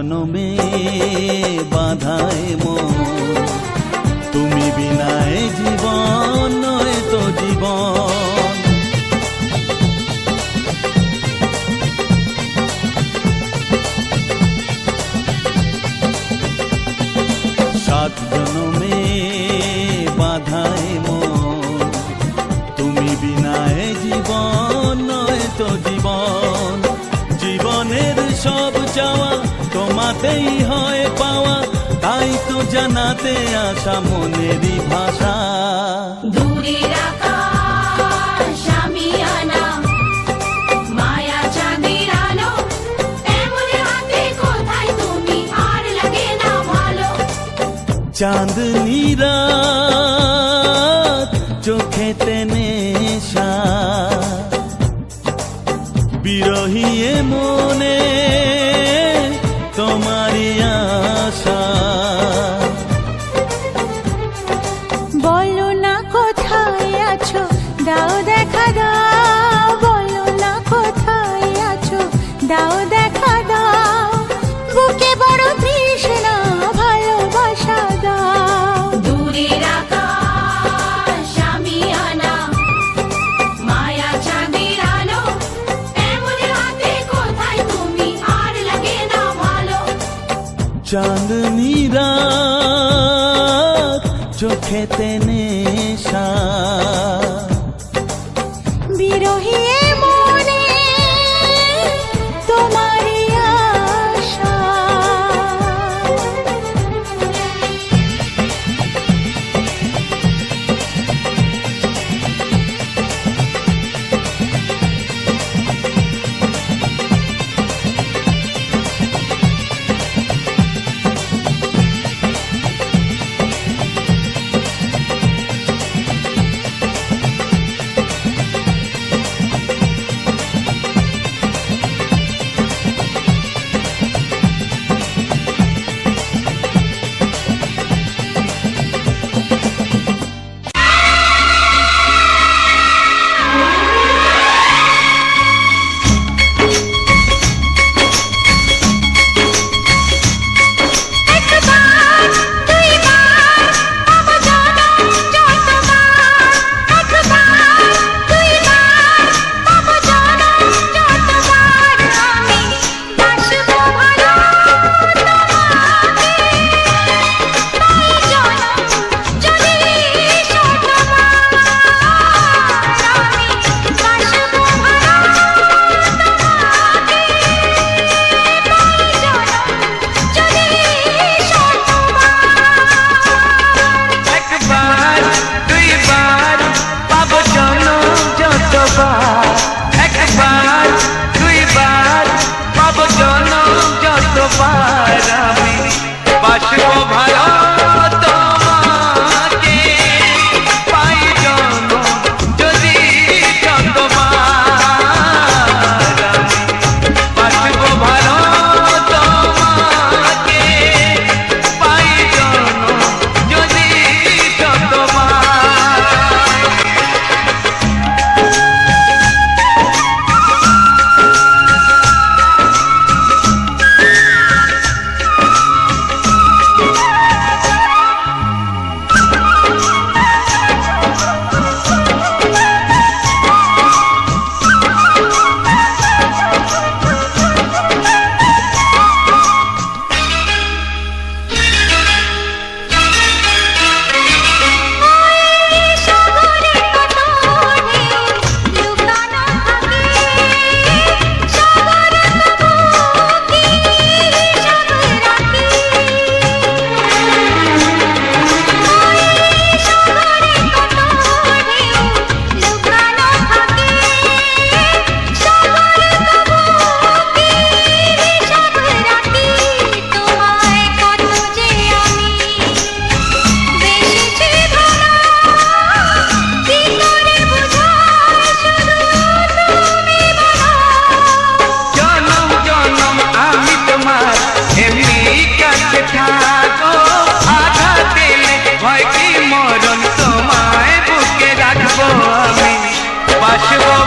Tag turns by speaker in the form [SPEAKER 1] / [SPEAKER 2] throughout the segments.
[SPEAKER 1] জনমে বাধায় মন, তুমি বিনায় জীবন নয় তো জীবন। 7 জনমে বাধায় মন, তুমি বিনায় জীবন নয় তো জীবন। জীবনের সব চাওয়া তোমাতেই হয় পাওয়া, তাই তো জানাতে আসা মনেরই ভাষা।
[SPEAKER 2] দূরের আকাশ আমি আনা, মায়া চাঁদের আলো, এমন হাতে কোথায় তুমি আর লাগে না ভালো।
[SPEAKER 1] চাঁদনি রাত চোখেতে নেশা, বিরহী মনে তোমারই আশা।
[SPEAKER 3] বলো না কোথায় আছো, দাও দেখা দাও, বলো না কোথায় আছো, দাও দেখা দাও, বুকে বড় তৃষ্ণা ভালোবাসা দাও।
[SPEAKER 2] দূরের আকাশ আমি আনা, মায়া চাঁদের আলো, এমন হাতে কোথায় তুমি আর লাগে না ভালো।
[SPEAKER 1] চাঁদনি রাত চোখেতে নেশা,
[SPEAKER 3] বিরহী মনে তোমারই আশা।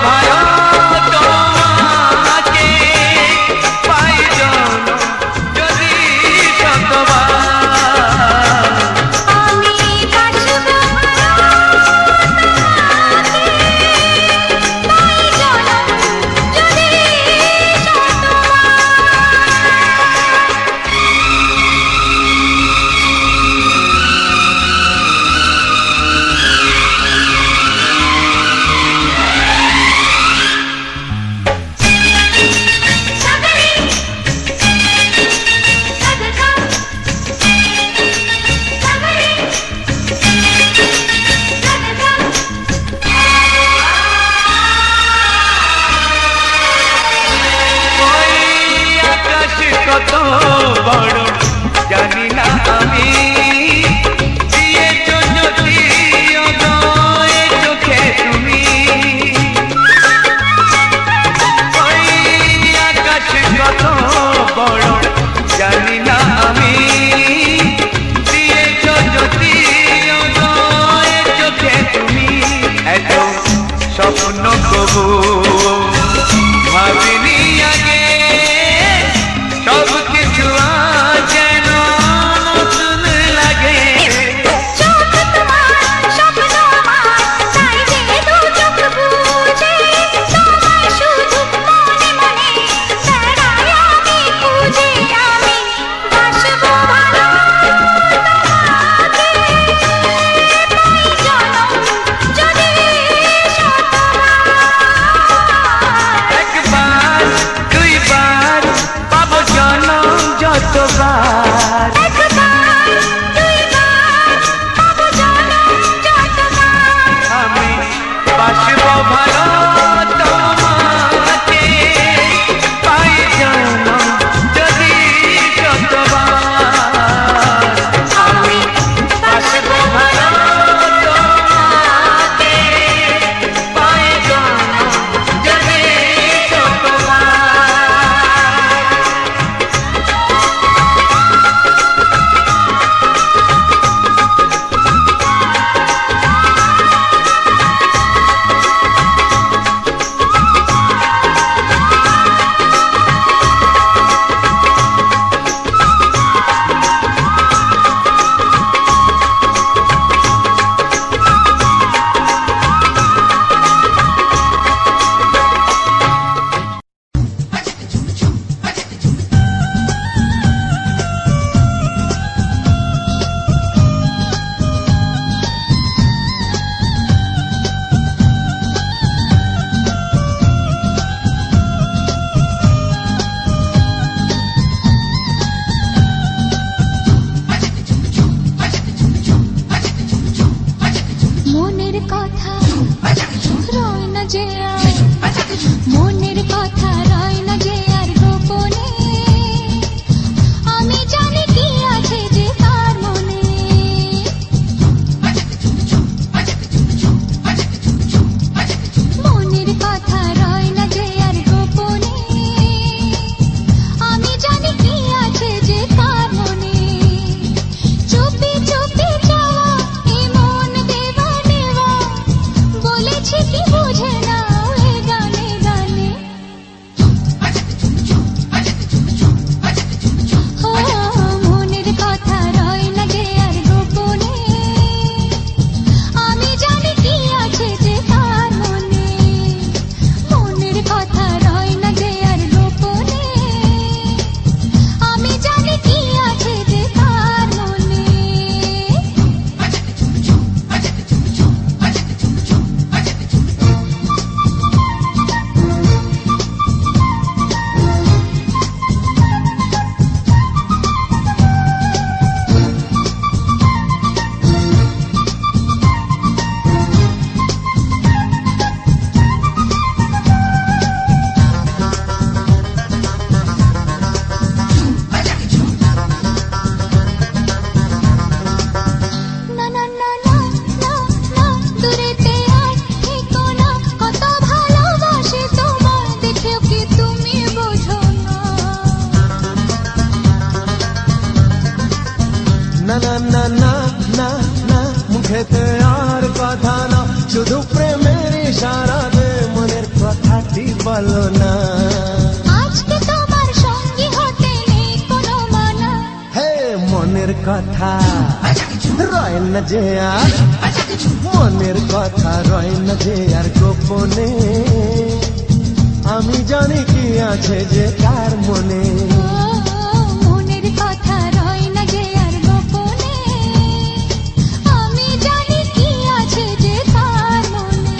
[SPEAKER 4] ভালো তোমাকে পাই জন যদি
[SPEAKER 3] যে আর মনের কথা রয় না যে আর গোপনে আমি জানি কি আছে যে তার মনে মনের কথা রয় না যে আর গোপনে আমি জানি কি আছে যে তার মনে চুপি চুপি যাওয়া এ মন দেওয়া নেওয়া বলেছি কি বুঝে না এ গানে গানে ও মনের কথা রয় না যে আর গোপনে আমি জানি কি আছে যে তার মনে মনের কথা রয় না যে আর গোপনে আমি জানি কি আছে যে তার মনে না না না না না না দূরেতে আর থেকো না কত ভালোবাসি তোমায় দেখেও কি তুমি বোঝো না
[SPEAKER 1] না না না না না না মুখেতে আর কথা না শুধু প্রেমের ইশারাতে মনের কথাটি বলো না
[SPEAKER 3] আজকে তোমার সঙ্গী হতে নেই কোনো মানা
[SPEAKER 1] হে মনের কথা রয় না যে আর মনের কথা রয় না যে আর গোপনে আমি জানি কি আছে যে কার মনে
[SPEAKER 3] ও মনের কথা রয় না যে আর গোপনে আমি জানি কি আছে যে তার মনে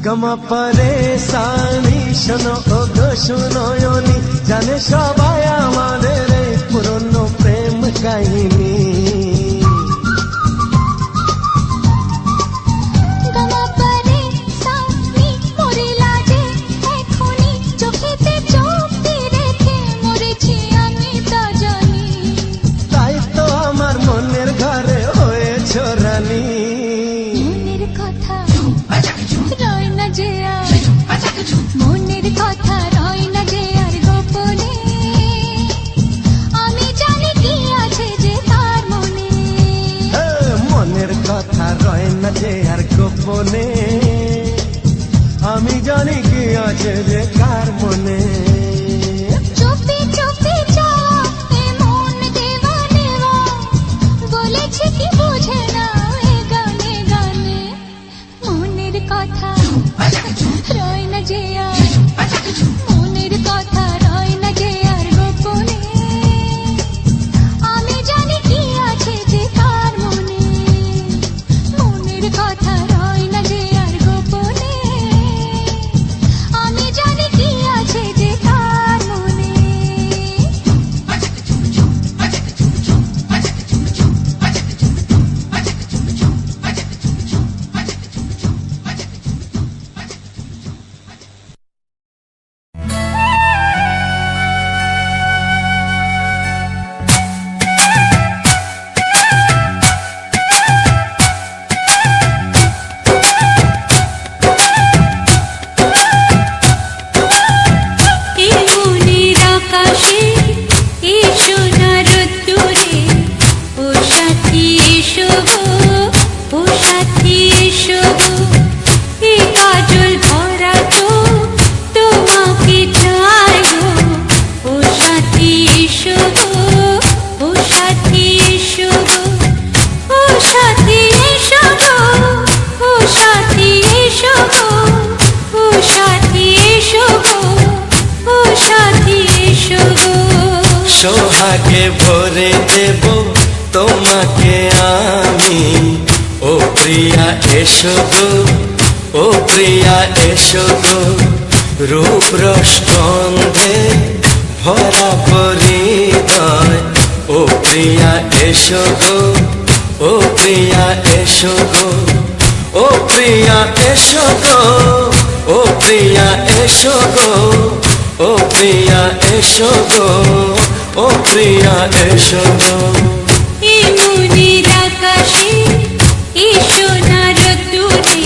[SPEAKER 1] গমা পরেশানি শোনো ও গো শুনোয়নি জানে সবাই আমাদের এই পুরনো প্রেম কাহিনী
[SPEAKER 3] গমা পরে সানি মোরে লাজে এখনি চোখেতে চোখ দিয়ে রেখে মরেছি আমি তা জানি
[SPEAKER 1] তাই তো আমার মনের ঘরে হয়েছ রানী
[SPEAKER 3] মনের কথা রয় না যে আর মনের কথা রয় না যে আর গোপনে আমি জানি কি আছে যে তার মনে
[SPEAKER 1] হে, মনের কথা রয় না যে আর গোপনে আমি জানি কি আছে যে কার মনে
[SPEAKER 3] চুপি চুপি যাওয়া এ মন দেওয়া নেওয়া বলেছি কি বুঝে না এ গানে গানে মনের কথা রয় না যে আর মনের কথা রয় না যে আর গোপনে আমি জানি কি আছে যে তার মনে মনের কথা রয় না যে আর গোপনে আমি জানি কি আছে যে তার মনে
[SPEAKER 1] সোহাগে ভরে দেব তোমাকে আমি। ও প্রিয়া এসো গো, ও প্রিয়া এসো গো, রূপ রস গন্ধে ভরা হৃদয়। ও প্রিয়া এসো গো, ও প্রিয়া এসো গো, ও প্রিয়া এসো গো, ও প্রিয়া এসো গো, ও প্রিয়া এসো গো, ও প্রিয়া এসো গো।
[SPEAKER 3] এই মনের আকাশে এই সোনার রোদ্দুরে,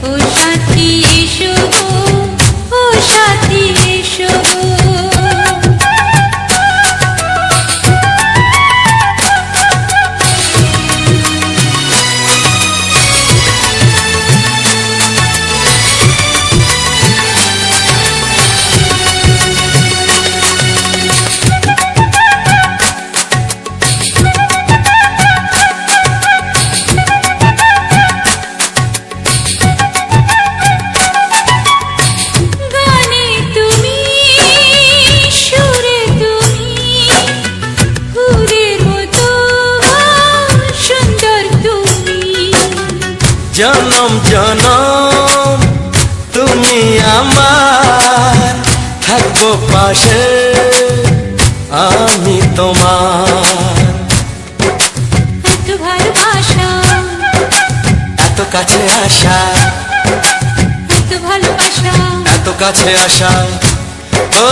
[SPEAKER 3] ও সাথী এসো গো, ও সাথী এসো গো। গানে তুমি, সুরে তুমি, ফুলের মতো সুন্দর তুমি।
[SPEAKER 1] জনম জনম তুমি আমার, থাকবো পাশে আমি তোমার।
[SPEAKER 3] এত ভালোবাসা,
[SPEAKER 1] এত কাছে আসা,
[SPEAKER 3] এত ভালোবাসা,
[SPEAKER 1] এত কাছে আসা, ও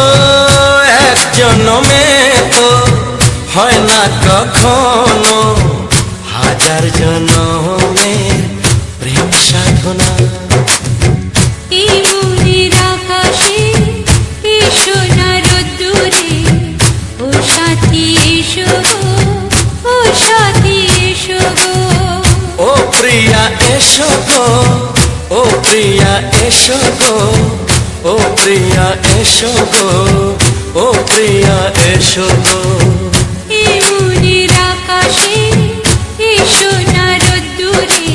[SPEAKER 1] এক জন্মে তো হয় না কখনো, হাজার জন্মের প্রেম সাধনা।
[SPEAKER 3] এই মনের আকাশে এই সোনার রোদ্দুরে, ও সাথী এসো গো, ও সাথী এসো গো।
[SPEAKER 1] ও প্রিয়া এসো গো, ও প্রিয়া এসো গো, ও প্রিয়া এসো গো, ও প্রিয়া এসো গো।
[SPEAKER 3] এই মনের আকাশে এই সোনার রোদ্দুরে,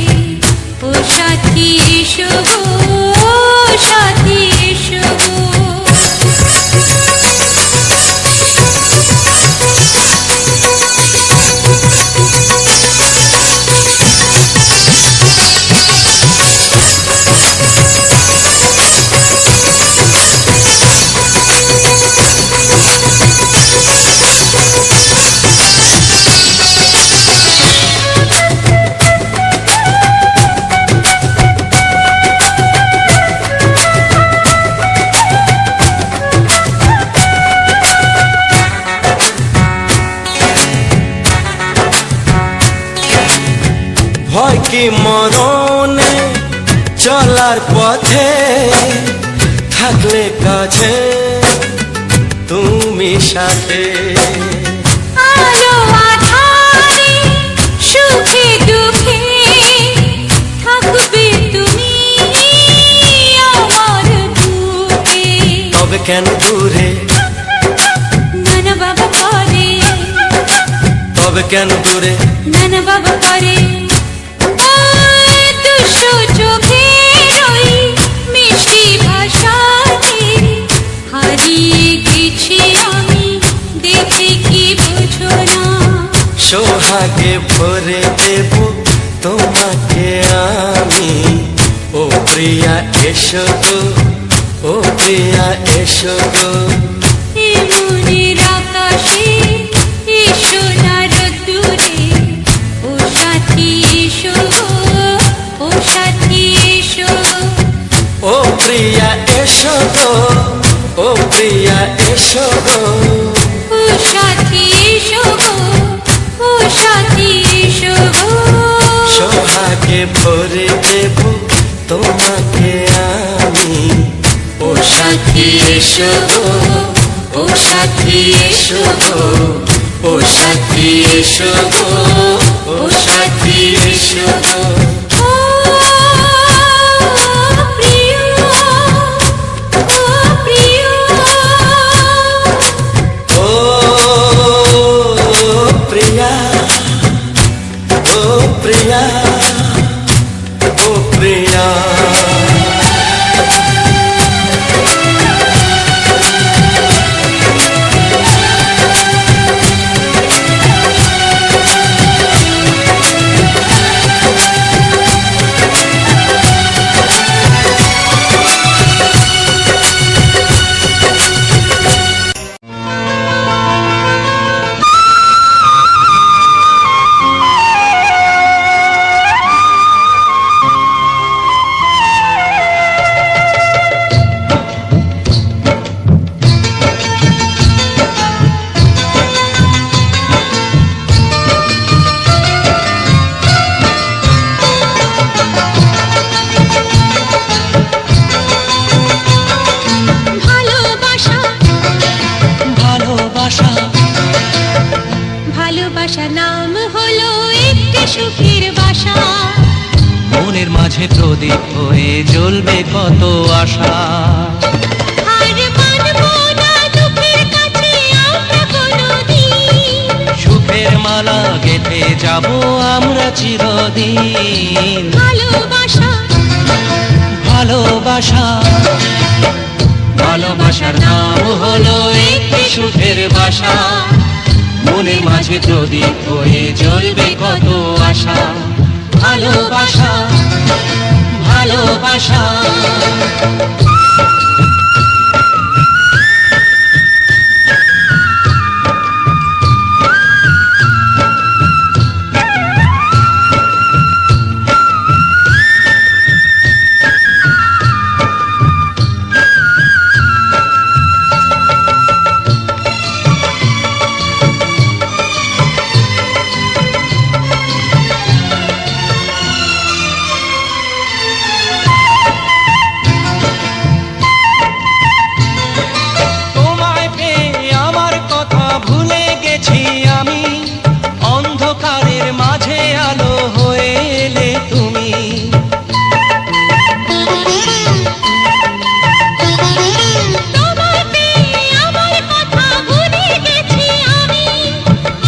[SPEAKER 3] ও সাথী এসো গো, ও সাথী এসো গো।
[SPEAKER 1] ভয় কি মরণে চলার পথে, থাকলে কাছে তুমি সাথে।
[SPEAKER 3] আলো আঁধারে সুখে দুঃখে থাকবে তুমি আমার বুকে।
[SPEAKER 1] তবে কেন দূরে,
[SPEAKER 3] নানা বাবা করে,
[SPEAKER 1] তবে কেন দূরে,
[SPEAKER 3] নানা বাবা করে। ওই দুষ্টু চোখের ওই মিষ্টি ভাষাতে হারিয়ে গেছি আমি, দেখে কি বুঝো না।
[SPEAKER 1] সোহাগে ভরে দেব তোমাকে আমি। ও প্রিয়া এসো গো, ও প্রিয়া এসো গো।
[SPEAKER 3] এই মনের আকাশে এই সোনার রোদ্দুরে, ও সাথী এসো গো, ও সাথী এসো গো।
[SPEAKER 1] ও প্রিয়া এসো গো, ও প্রিয়া এসো গো।
[SPEAKER 3] ও সাথী এসো গো, ও সাথী এসো গো।
[SPEAKER 1] সোহাগে ভরে দেব তোমাকে আমি। ও সাথী এসো গো, ও সাথী এসো গো, ও সাথী এসো গো, ও সাথী এসো গো।
[SPEAKER 3] ও প্রিয়, ও প্রিয়,
[SPEAKER 1] ও প্রিয়া, ও প্রিয়া, ও প্রিয়া।
[SPEAKER 3] বাসা,
[SPEAKER 4] মনের মাঝে প্রদীপ হয়ে জ্বলবে কত আশা।
[SPEAKER 3] আর মানবো না দুঃখের কাছে আমরা কোনোদিন,
[SPEAKER 4] সুখের মালা গেঁথে যাব আমরা চিরদিন।
[SPEAKER 3] ভালোবাসা
[SPEAKER 4] ভালোবাসা ভালোবাসার নাম হলো একটি সুখের বাসা, মনের মাঝে প্রদীপ হয়ে জ্বলবে কত আশা। ভালোবাসা ভালোবাসা তোমায় পেয়ে আমার কথা ভুলে গেছি আমি, অন্ধকারের মাঝে আলো হয়ে এলে তুমি।
[SPEAKER 3] তোমায় পেয়ে আমার কথা ভুলে গেছি আমি,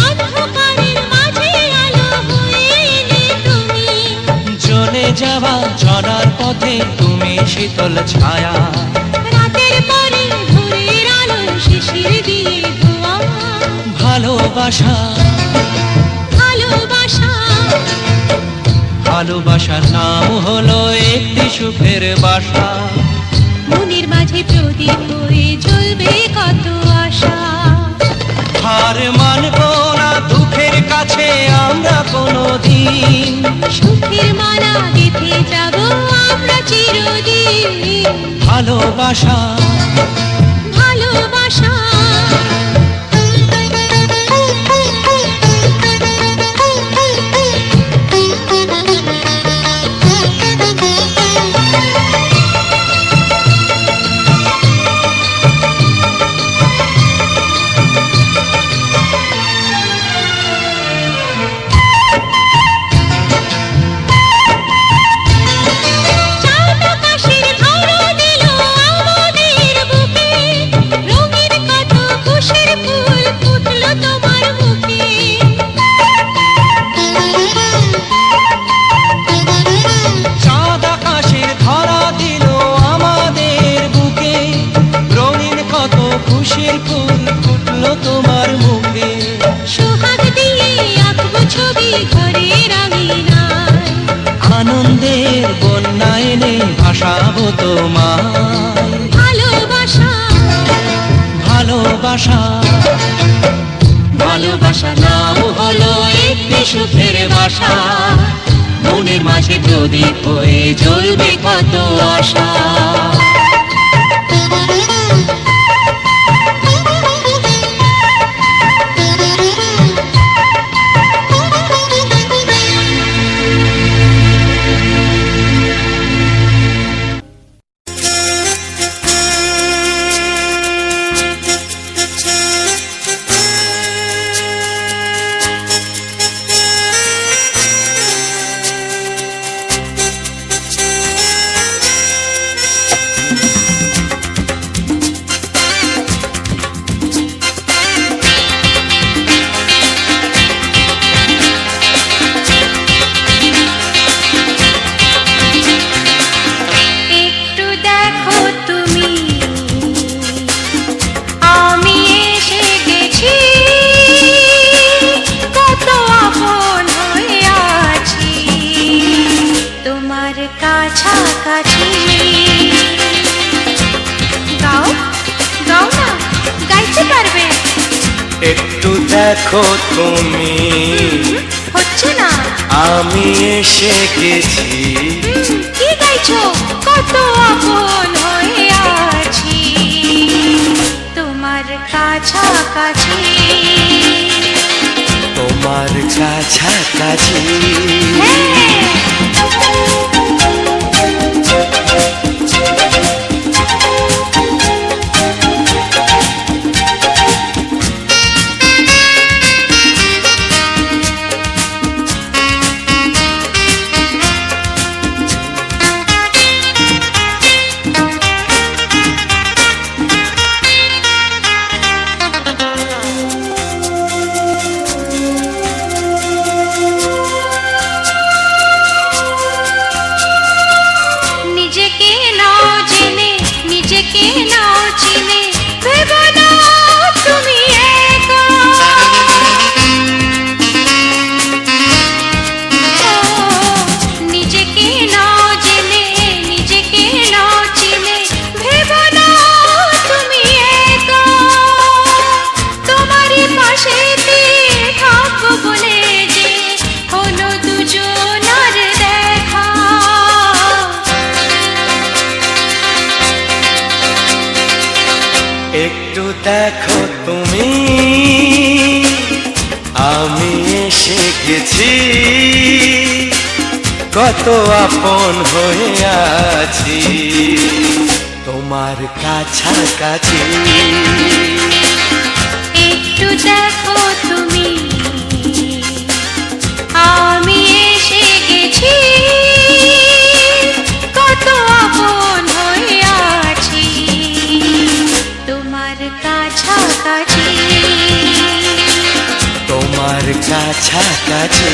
[SPEAKER 3] অন্ধকারের মাঝে আলো হয়ে এলে তুমি।
[SPEAKER 4] চলে যাওয়া চলার পথে তুমি শীতল ছায়া,
[SPEAKER 3] রাতের পরে ভোরের আলো শিশির দিয়ে ধোয়া।
[SPEAKER 4] ভালোবাসা
[SPEAKER 3] ভালোবাসা
[SPEAKER 4] ভালোবাসার নাম হলো একটি সুখের বাসা,
[SPEAKER 3] মনের মাঝে প্রদীপ হয়ে জ্বলবে কত আশা।
[SPEAKER 4] হার মানবো না দুঃখের কাছে আমরা কোনোদিন।
[SPEAKER 3] সুখের মালা গেঁথে যাব আমরা চিরদিন।
[SPEAKER 4] ভালোবাসা
[SPEAKER 3] ভালোবাসা চাঁদ আকাশের ধরা দিল আমাদের বুকে, রঙের কত খুশির ফুল ফুটলো তোমার মুখে।
[SPEAKER 4] চাঁদ আকাশের ধরা দিল আমাদের বুকে, রঙিন কত খুশির ফুল ফুটলো তোমার মুখে।
[SPEAKER 3] সোহাগ দিয়ে আঁকবো ছবি ঘরের আঙিনায়,
[SPEAKER 4] আনন্দের বন্যা এনে ভাসাবো তোমায়।
[SPEAKER 3] ভালোবাসা
[SPEAKER 4] ভালোবাসা ভালোবাসার নাম হলো একটি সুখের বাসা, মনের মাঝে প্রদীপ হয়ে জ্বলবে কত আশা।
[SPEAKER 3] একটু দেখো তুমি, আমি এসে গেছি, কত আপন হয়ে আছি তোমার কাছাকাছি। গাও গাও না, গাইতে পারবে?
[SPEAKER 1] একটু দেখো তুমি,
[SPEAKER 3] হচ্ছে না।
[SPEAKER 1] আমি এসে গেছি,
[SPEAKER 3] কি গাইছো? কত আপন হয়ে আছি তোমার কাছাকাছি।
[SPEAKER 1] তোমার কাছাকাছি।
[SPEAKER 3] হ্যাঁ।
[SPEAKER 1] কত আপন হয়ে আছি তোমার কাছাকাছি।
[SPEAKER 3] একটু দেখো তুমি, আমি এসে গেছি, কত আপন হয়ে আছি তোমার কাছাকাছি,
[SPEAKER 1] তোমার কাছাকাছি।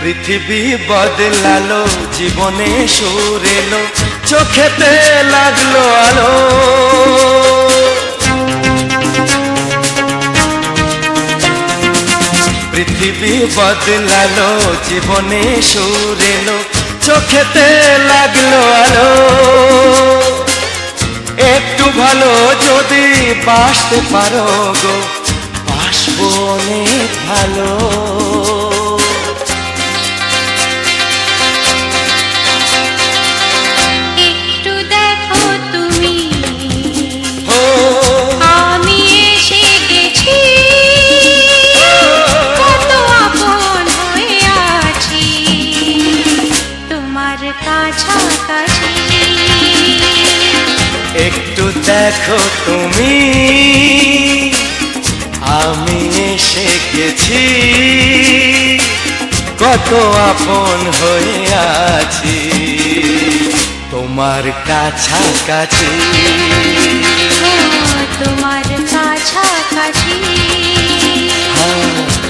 [SPEAKER 1] পৃথিবী বদলালো, জীবনে সুর এলো, চোখেতে লাগলো আলো। পৃথিবী বদলালো, জীবনে সুর এলো, চোখেতে লাগলো আলো। একটু ভালো যদি বাসতে পারো গো, বাসবো অনেক ভালো।
[SPEAKER 3] একটু দেখো তুমি, আমি এসে গেছি, কত আপন হয়ে আছি তোমার কাছাকাছি।
[SPEAKER 1] একটু দেখো তুমি, আমি এসে গেছি, কত আপন হয়ে আছি তোমার কাছাকাছি,
[SPEAKER 3] তোমার কাছাকাছি,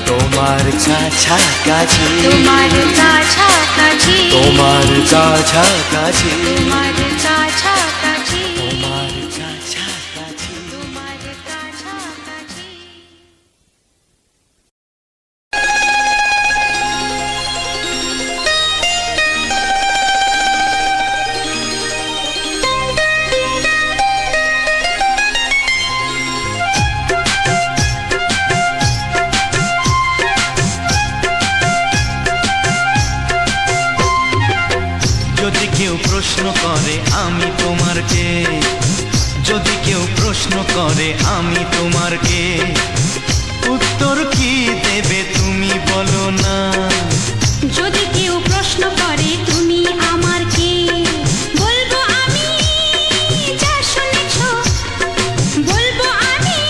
[SPEAKER 1] তোমার কাছাকাছি,
[SPEAKER 3] তোমার কাছাকাছি,
[SPEAKER 1] তোমার কাছাকাছি,
[SPEAKER 3] তোমার কাছাকাছি,
[SPEAKER 1] তোমার কাছাকাছি।
[SPEAKER 3] তোমার কাছাকাছি।
[SPEAKER 1] যদি কেউ প্রশ্ন করে আমি তোমার কে, যদি কেউ প্রশ্ন করে আমি তোমার কে, উত্তর কি দেবে তুমি বলো না।
[SPEAKER 3] যদি কেউ প্রশ্ন করে তুমি আমার কে, বলবো আমি যা শুনেছ, বলবো আমি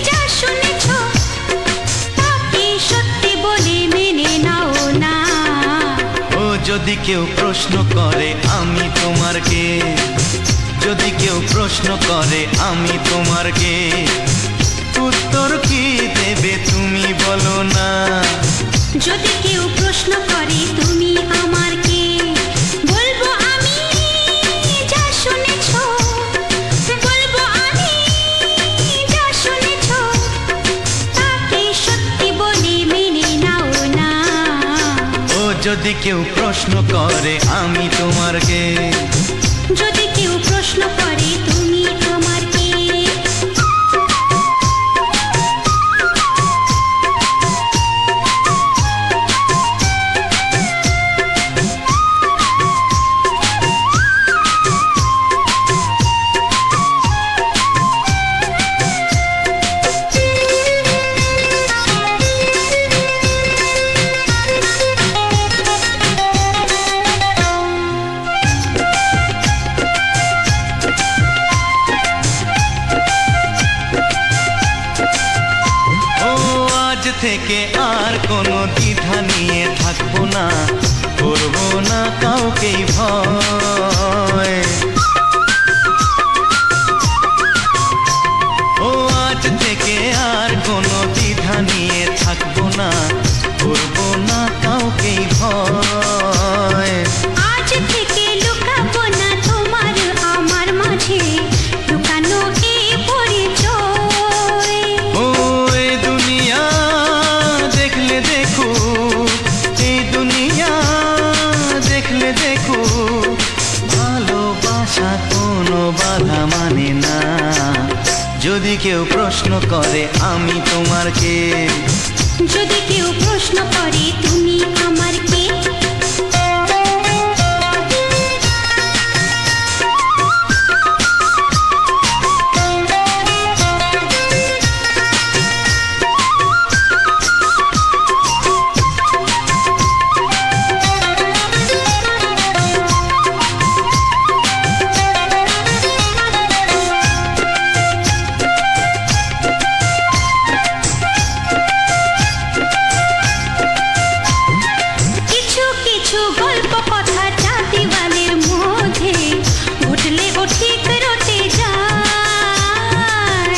[SPEAKER 3] যা শুনেছ, তাকে সত্যি বলে মেনে নাও না।
[SPEAKER 1] ও যদি কেউ প্রশ্ন করে আমি তোমার কে, যদি কেউ প্রশ্ন করে আমি তোমার কে, উত্তর কি দেবে তুমি বলো না।
[SPEAKER 3] যদি কেউ প্রশ্ন করে তুমি আমার কে, বলবো আমি যা শুনেছ, বলবো আমি যা শুনেছ, তাকে সত্যি বলে মেনে নাও না।
[SPEAKER 1] ও যদি কেউ প্রশ্ন করে আমি তোমার কে,
[SPEAKER 3] যদি কেউ প্রশ্ন করে তুমি আমার কে।
[SPEAKER 1] থেকে আর কোনো দ্বিধা নিয়ে থাকবো না, করবো না কাউকেই ভয়। ও আজ থেকে আর কোনো দ্বিধা নিয়ে থাকবো না, করবো না কাউকেই ভয়।
[SPEAKER 3] আজ থেকে লুকাবো না তোমার আমার মাঝে লুকানো এই পরিচয়।
[SPEAKER 1] ও প্রশ্ন করে আমি তোমার কে,
[SPEAKER 3] যদি কেউ প্রশ্ন করে তুমি আমার কে, কিছু কিছু গল্প কথা চাঁদিওয়ালের মধ্যে ঘটলে ও ঠিক রটে যায়।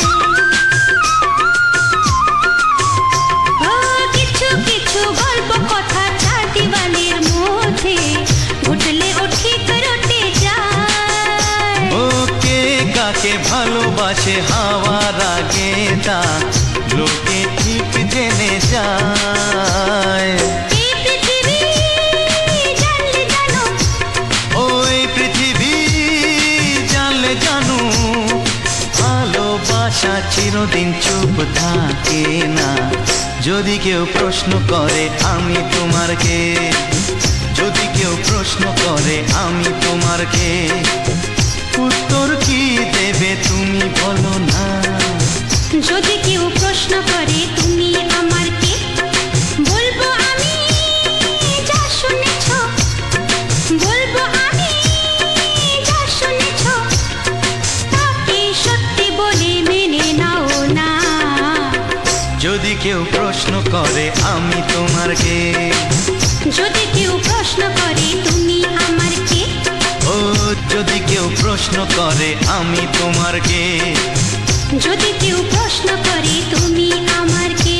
[SPEAKER 3] ও কিছু কিছু গল্প কথা চাঁদিওয়ালের মধ্যে ঘটলে ও ঠিক রটে যায়।
[SPEAKER 1] ও কে কাকে ভালোবাসে হাওয়ার আগে তা লোকে ঠিক জেনে যায়।
[SPEAKER 3] এই পৃথিবী জানলে জানো,
[SPEAKER 1] ওই পৃথিবী জানলে জানু, ভালোবাসা চিরদিন চুপ থাকে না। যদি কেউ প্রশ্ন করে আমি তোমার কে, যদি কেউ প্রশ্ন করে আমি তোমার কে, উত্তর কি দেবে তুমি বলো না।
[SPEAKER 3] যদি কেউ প্রশ্ন করে তুমি আমার কে, বলবো আমি যা শুনেছ, বলবো আমি যা শুনেছ, তাকে সত্যি বলে মেনে নাও না।
[SPEAKER 1] যদি কেউ প্রশ্ন করে আমি তোমার কে,
[SPEAKER 3] যদি কেউ প্রশ্ন করে তুমি আমার কে,
[SPEAKER 1] ও যদি কেউ প্রশ্ন করে আমি তোমার কে,
[SPEAKER 3] যদি কেউ প্রশ্ন করে তুমি আমার কে।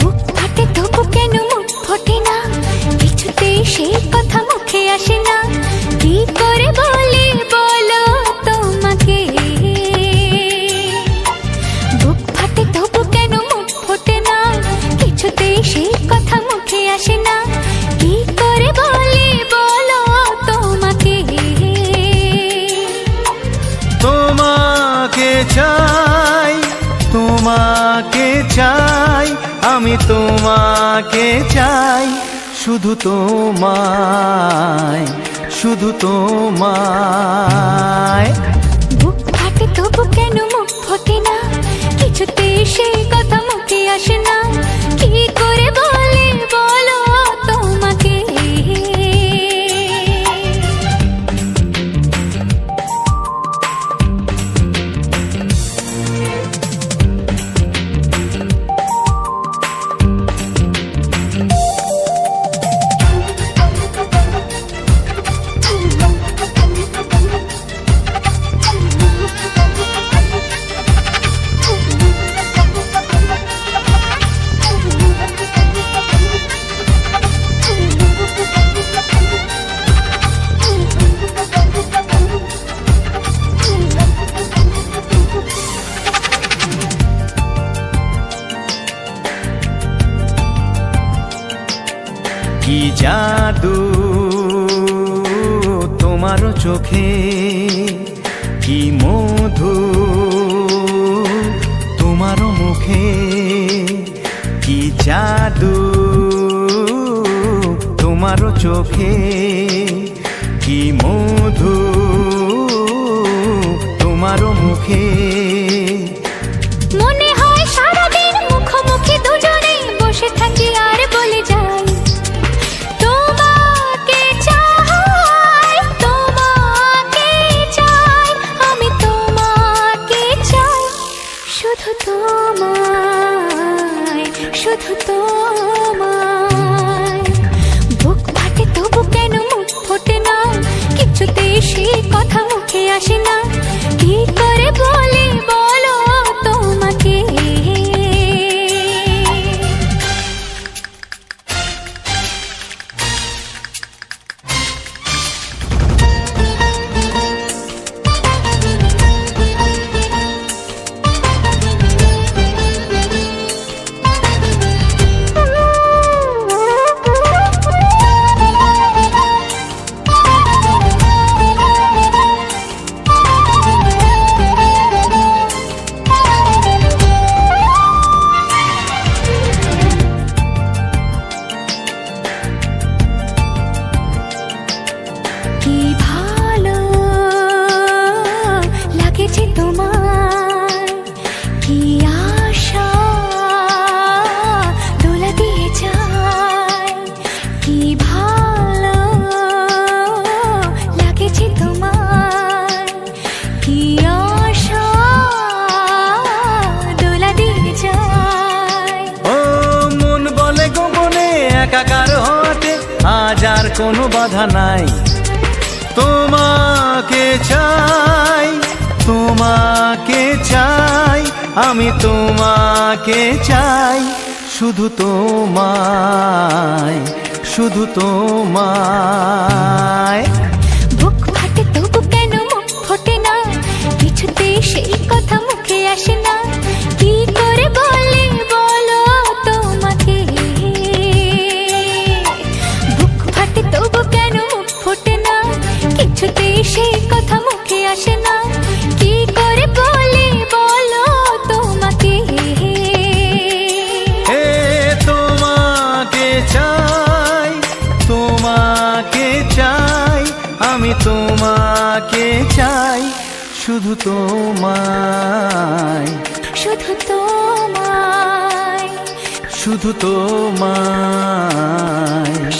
[SPEAKER 3] বুক ফাটে তবু কেন মুখ ফোটে না, কিছুতে সেই কথা মুখে আসে না, কি করে বলি বলো তোমাকে। বুক ফাটে তবু কেন মুখ ফোটে না, কিছুতে সেই কথা মুখে আসে না, কি করে বলি বলো তোমাকে।
[SPEAKER 1] তোমাকে চাই, তোমাকে চাই, আমি তোমাকে চাই, শুধু তোমায়, শুধু তোমায়।
[SPEAKER 3] বুক ফাটে তবু কেন মুখ ফোটে না, কিছুতে সেই কথা মুখে আসে না, কি করে বলি বলো তোমাকে।
[SPEAKER 1] কি জাদু তোমার চোখে, কি মধু তোমার মুখে, কি জাদু তোমার চোখে, কি মধু তোমার মুখে।
[SPEAKER 3] মনে হয় সারাদিন মুখোমুখি দুজনে বসে থাকি আর বলে যাই, তোমাকে চাই, তোমাকে চাই, আমি তোমাকে চাই, শুধু তোমায়, শুধু তোমায়। বুক ফাটে তবু কেন মুখ ফোটে না, কিছুতেই সেই কথা মুখে আসে না। কি করে বলি বলো তোমাকে, কি ভালো লাগেছে তোমার, কি আশা দোলা দিয়ে যায়। কি ভালো লাগেছে তোমার, কি আশা দোলা দিয়ে যায়।
[SPEAKER 1] ও মন বলে গোপনে একাকার হতে আজ আর কোনো বাধা নাই। তোমাকে চাই, তোমাকে চাই, আমি তোমাকে চাই, শুধু তোমায়, শুধু তোমায়।
[SPEAKER 3] বুক ফাটে তবু কেন মুখ ফোটে না, কিছুতেই সেই কথা মুখে আসে না। কি করে বলি বলো তোমাকে, বুক ফাটে তবু কেন মুখ ফোটে না, কিছুতেই সেই কথা মুখে আসে না। কি করে বলি বলো তোমাকে,
[SPEAKER 1] হে তোমাকে চাই, তোমাকে চাই, আমি তোমাকে চাই, শুধু তোমায়,
[SPEAKER 3] শুধু তোমায়,
[SPEAKER 1] শুধু তোমায়।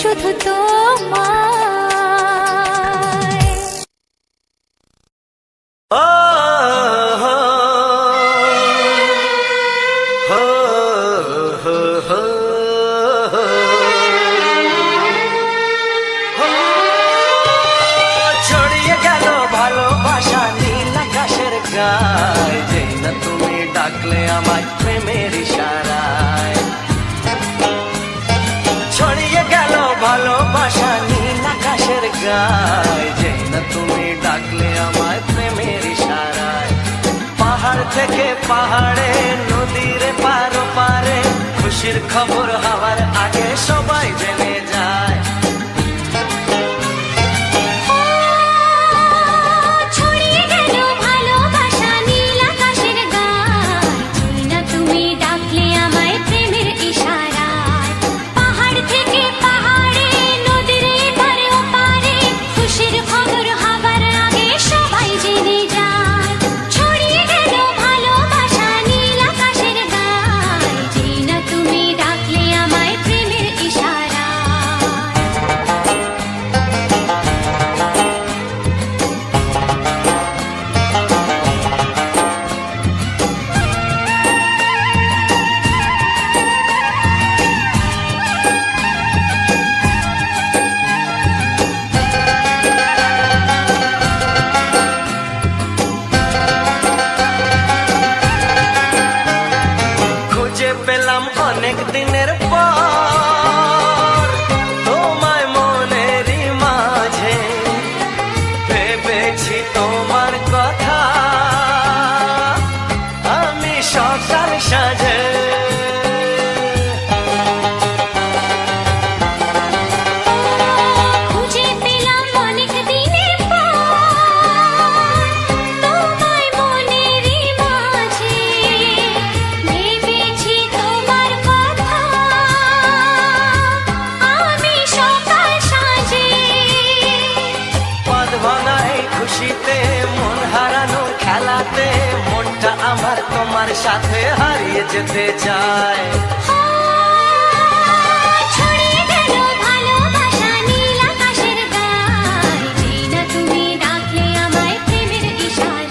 [SPEAKER 3] শুধু তোমায়।
[SPEAKER 1] ও হো হো হো হো ছড়িয়ে গেল ভালোবাসা নীল আকাশের গায়, যেই না তুমি ডাকলে আমায় প্রেমের ইশারায়। ছড়িয়ে গেল ভালোবাসা নীল আকাশের গায়, যেই না তুমি ডাকলে আমায় প্রেমের ইশারায়। পাহাড় থেকে পাহাড়ে, নদীর পার পারে, খুশির খবর হওয়ার আগে সবাই জেনে যায়।
[SPEAKER 3] ছড়িয়ে গেল ভালোবাসা নীল আকাশের গায়, যেই না তুমি ডাকলে আমায় প্রেমের ইশারায়। পাহাড় থেকে পাহাড়ে, নদীর এপারে ওপারে, খুশির খবর হবার আগে সবাই জেনে যায়। ছড়িয়ে গেল ভালোবাসা নীল আকাশের গায়, যেই না তুমি ডাকলে আমায় প্রেমের
[SPEAKER 1] তোমার সাথে হারিয়ে যেতে চায়।
[SPEAKER 3] ছড়িয়ে গেল ভালোবাসা নীল আকাশের গায়, যেই না তুমি ডাকলে আমায় প্রেমের ইশারায়।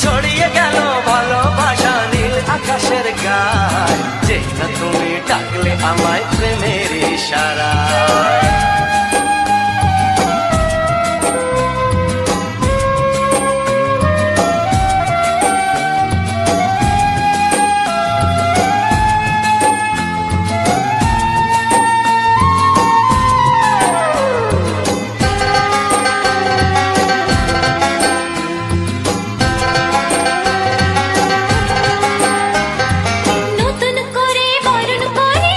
[SPEAKER 1] ছড়িয়ে গেল ভালোবাসা নীল আকাশ আমায় প্রেমের ইশারায়।
[SPEAKER 3] নতুন করে বরণ করে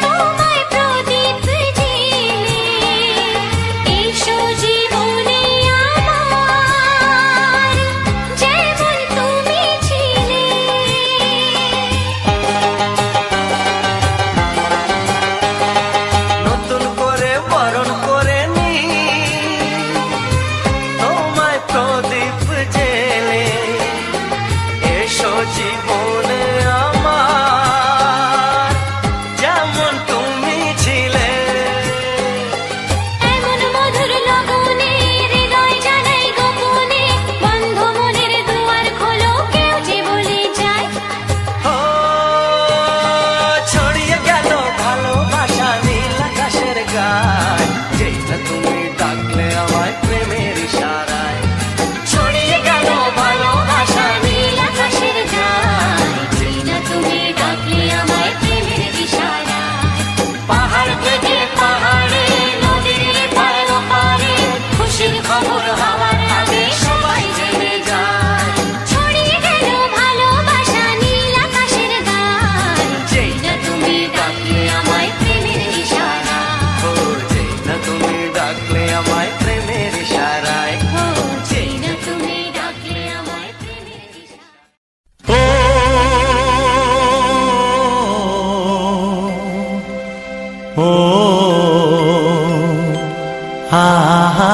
[SPEAKER 3] তোমায় প্রদীপ জেলে এসো জীবনে আমার যেমন তুমি ছিলে।
[SPEAKER 1] নতুন করে বরণ করে নি তোমায় প্রদীপ জেলে এসো জীবনে আমার যেমন তুমি ছিলে।
[SPEAKER 3] এমন মধুর লগনে হৃদয় জানাই গোপনে বন্ধ মনের দুয়ার খোলো কেউ যে বলে যায়।
[SPEAKER 1] ও ছড়িয়ে গেল ভালোবাসা নীল আকাশের গায়, যেই না তুমি ডাকলে আমায় প্রেমের ইশারায়। ছড়িয়ে গেল ভালোবাসা
[SPEAKER 3] নীল আকাশের গায় যেই না তুমি ডাকলে আমায় প্রেমের ইশারায়।
[SPEAKER 1] পাহাড় থেকে পাহাড়ে নদীর পারে পারে খুশির খবর হওয়ার আগে সবাই জেনে যায়।
[SPEAKER 3] ছড়িয়ে গেল ভালোবাসা নীল আকাশের গায়
[SPEAKER 1] যেই
[SPEAKER 3] না তুমি ডাকলে আমায় প্রেমের ইশারায়।
[SPEAKER 1] ও যেই না তুমি ডাকলে আমায় প্রেমের ইশারায়।
[SPEAKER 3] ও যেই না তুমি ডাকলে আমায় প্রেমের ইশারায়।
[SPEAKER 1] ও হা হা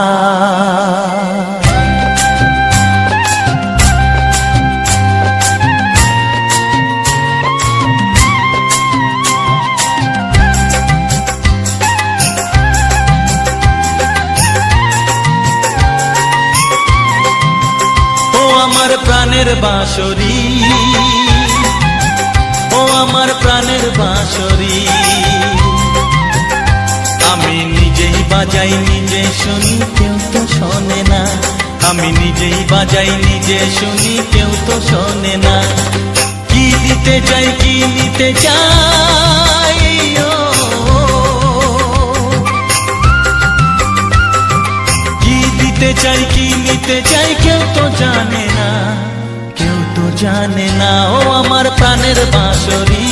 [SPEAKER 1] ও আমার প্রাণের বাঁশরি, ও আমার প্রাণের বাঁশরি, আমি নিজেই বাজাই নিজে শুনি কেউ তো শোনে না। আমি নিজেই বাজাই নিজে শুনি কেউ তো শোনে না। কি দিতে চাই কি নিতে চাই ও, কি দিতে চাই কি নিতে চাই কেউ তো জানে না, কেউ তো জানে না। ও আমার প্রাণের বাঁশরি,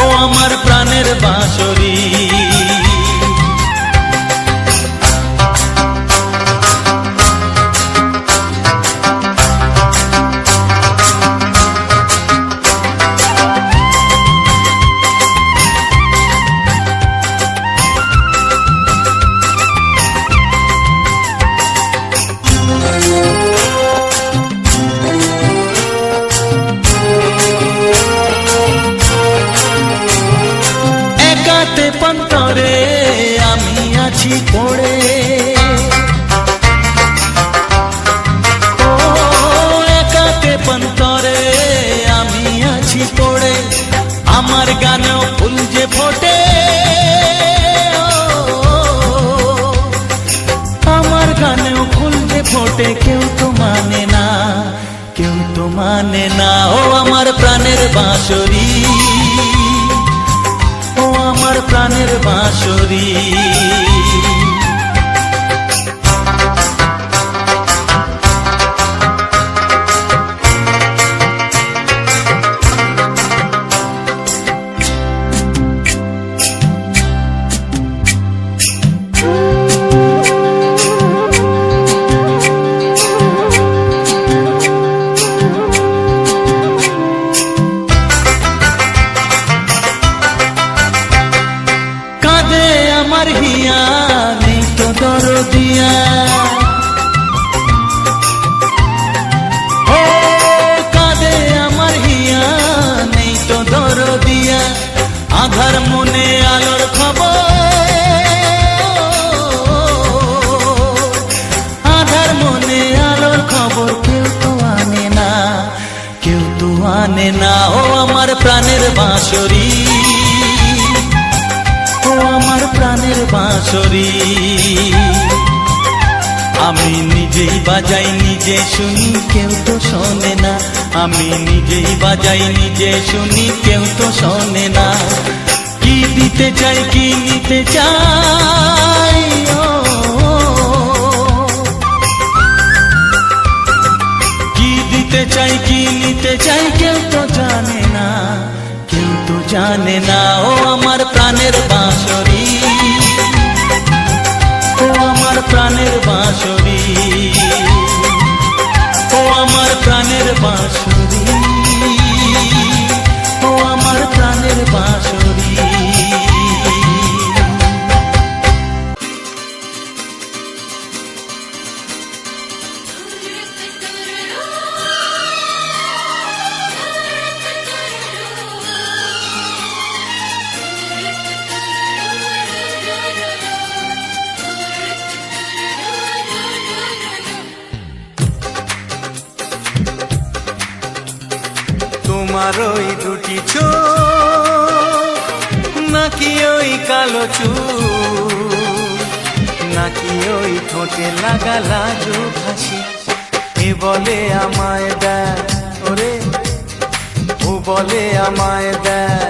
[SPEAKER 1] ও আমার প্রাণের বাঁশরি, একাতে পন্তরে আমি আছি পড়ে। ও একাতে পন্তরে আমি আছি পড়ে, আমার গানেও ফুল যে ফোটে। আমার গানেও ফুল যে ফোটে কেউ তো মানে না, কেউ তো মানে না। ও আমার প্রাণের বাঁশরি, ও আমার প্রাণের বাঁশরি, আমার হিয়া নেই তো দরদিয়া। ও কাঁদে আমার হিয়া নেই তো দরদিয়া, আধার মনে আলোর খবর, আধার মনে আলোর খবর কেউ তো আনে না, কেউ তো জানে না ও আমার প্রাণের বাঁশরি, ও আমার প্রাণের বাঁশরি। আমি নিজেই বাজাই নিজে শুনি কেউ তো শোনে না, আমি নিজেই বাজাই নিজে শুনি কেউ তো শোনে না। কি দিতে চাই কি নিতে চাই ও, কি দিতে চাই কি নিতে চাই কেউ তো জানে না, কেউ তো জানে না ও আমার প্রাণের বাঁশরি, ও আমার প্রাণের বাঁশরি, ও আমার প্রাণের বাঁশরি, ও আমার প্রাণের বাঁশরি। তোমার ওই দুটি চোখ নাকি ওই কালো চুল, নাকি ওই ঠোঁটে লাগা লাজুক হাসি, এ বলে আমায় দেয় ওরে, ও বলে আমায় দেয়,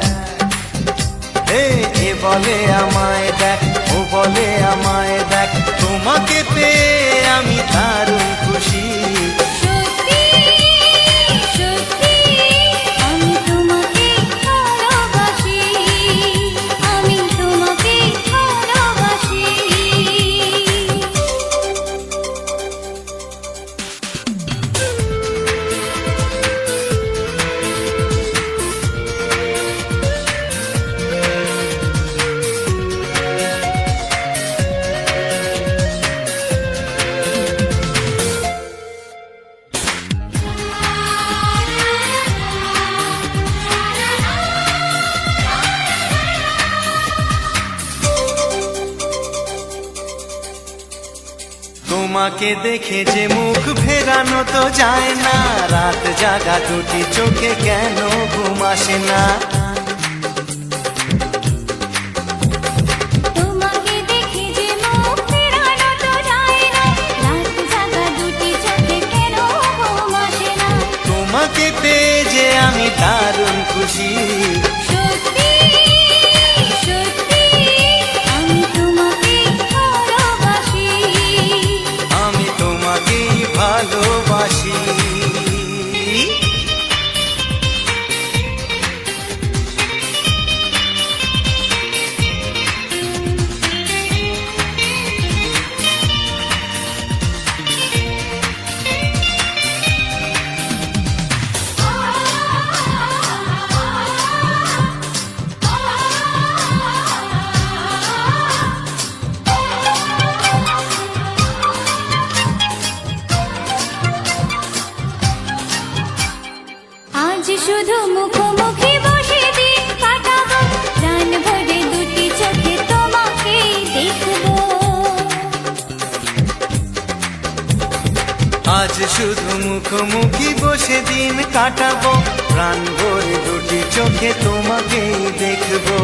[SPEAKER 1] এ বলে আমায় দেখ, ও বলে আমায় দেখ, তোমাকে পেয়ে আমি দারুণ খুশি।
[SPEAKER 3] সত্যি সত্যি আমি তোমাকে ভালোবাসি, আমি তোমাকে ভালোবাসি।
[SPEAKER 1] তোমাকে দেখে যে মুখ ফেরানো তো যায় না, রাত জাগা দুটি চোখে কেন ঘুম আসে না।
[SPEAKER 3] তোমাকে দেখে যে মুখ ফেরানো তো যায় না, রাত জাগা দুটি চোখে কেন ঘুম আসে না।
[SPEAKER 1] তোমাকে পেয়ে যে আমি দারুণ খুশি।
[SPEAKER 3] সত্যি সত্যি আমি তোমাকে ভালোবাসি,
[SPEAKER 1] আমি তোমাকেই ভালোবাসি।
[SPEAKER 3] আজ শুধু মুখোমুখি বসে দিন কাটাবো, প্রাণ ভরে দুটি চোখে তোমাকে দেখবো।
[SPEAKER 1] আজ শুধু মুখোমুখি বসে দিন কাটাবো, প্রাণ ভরে দুটি চোখে তোমাকেই দেখবো।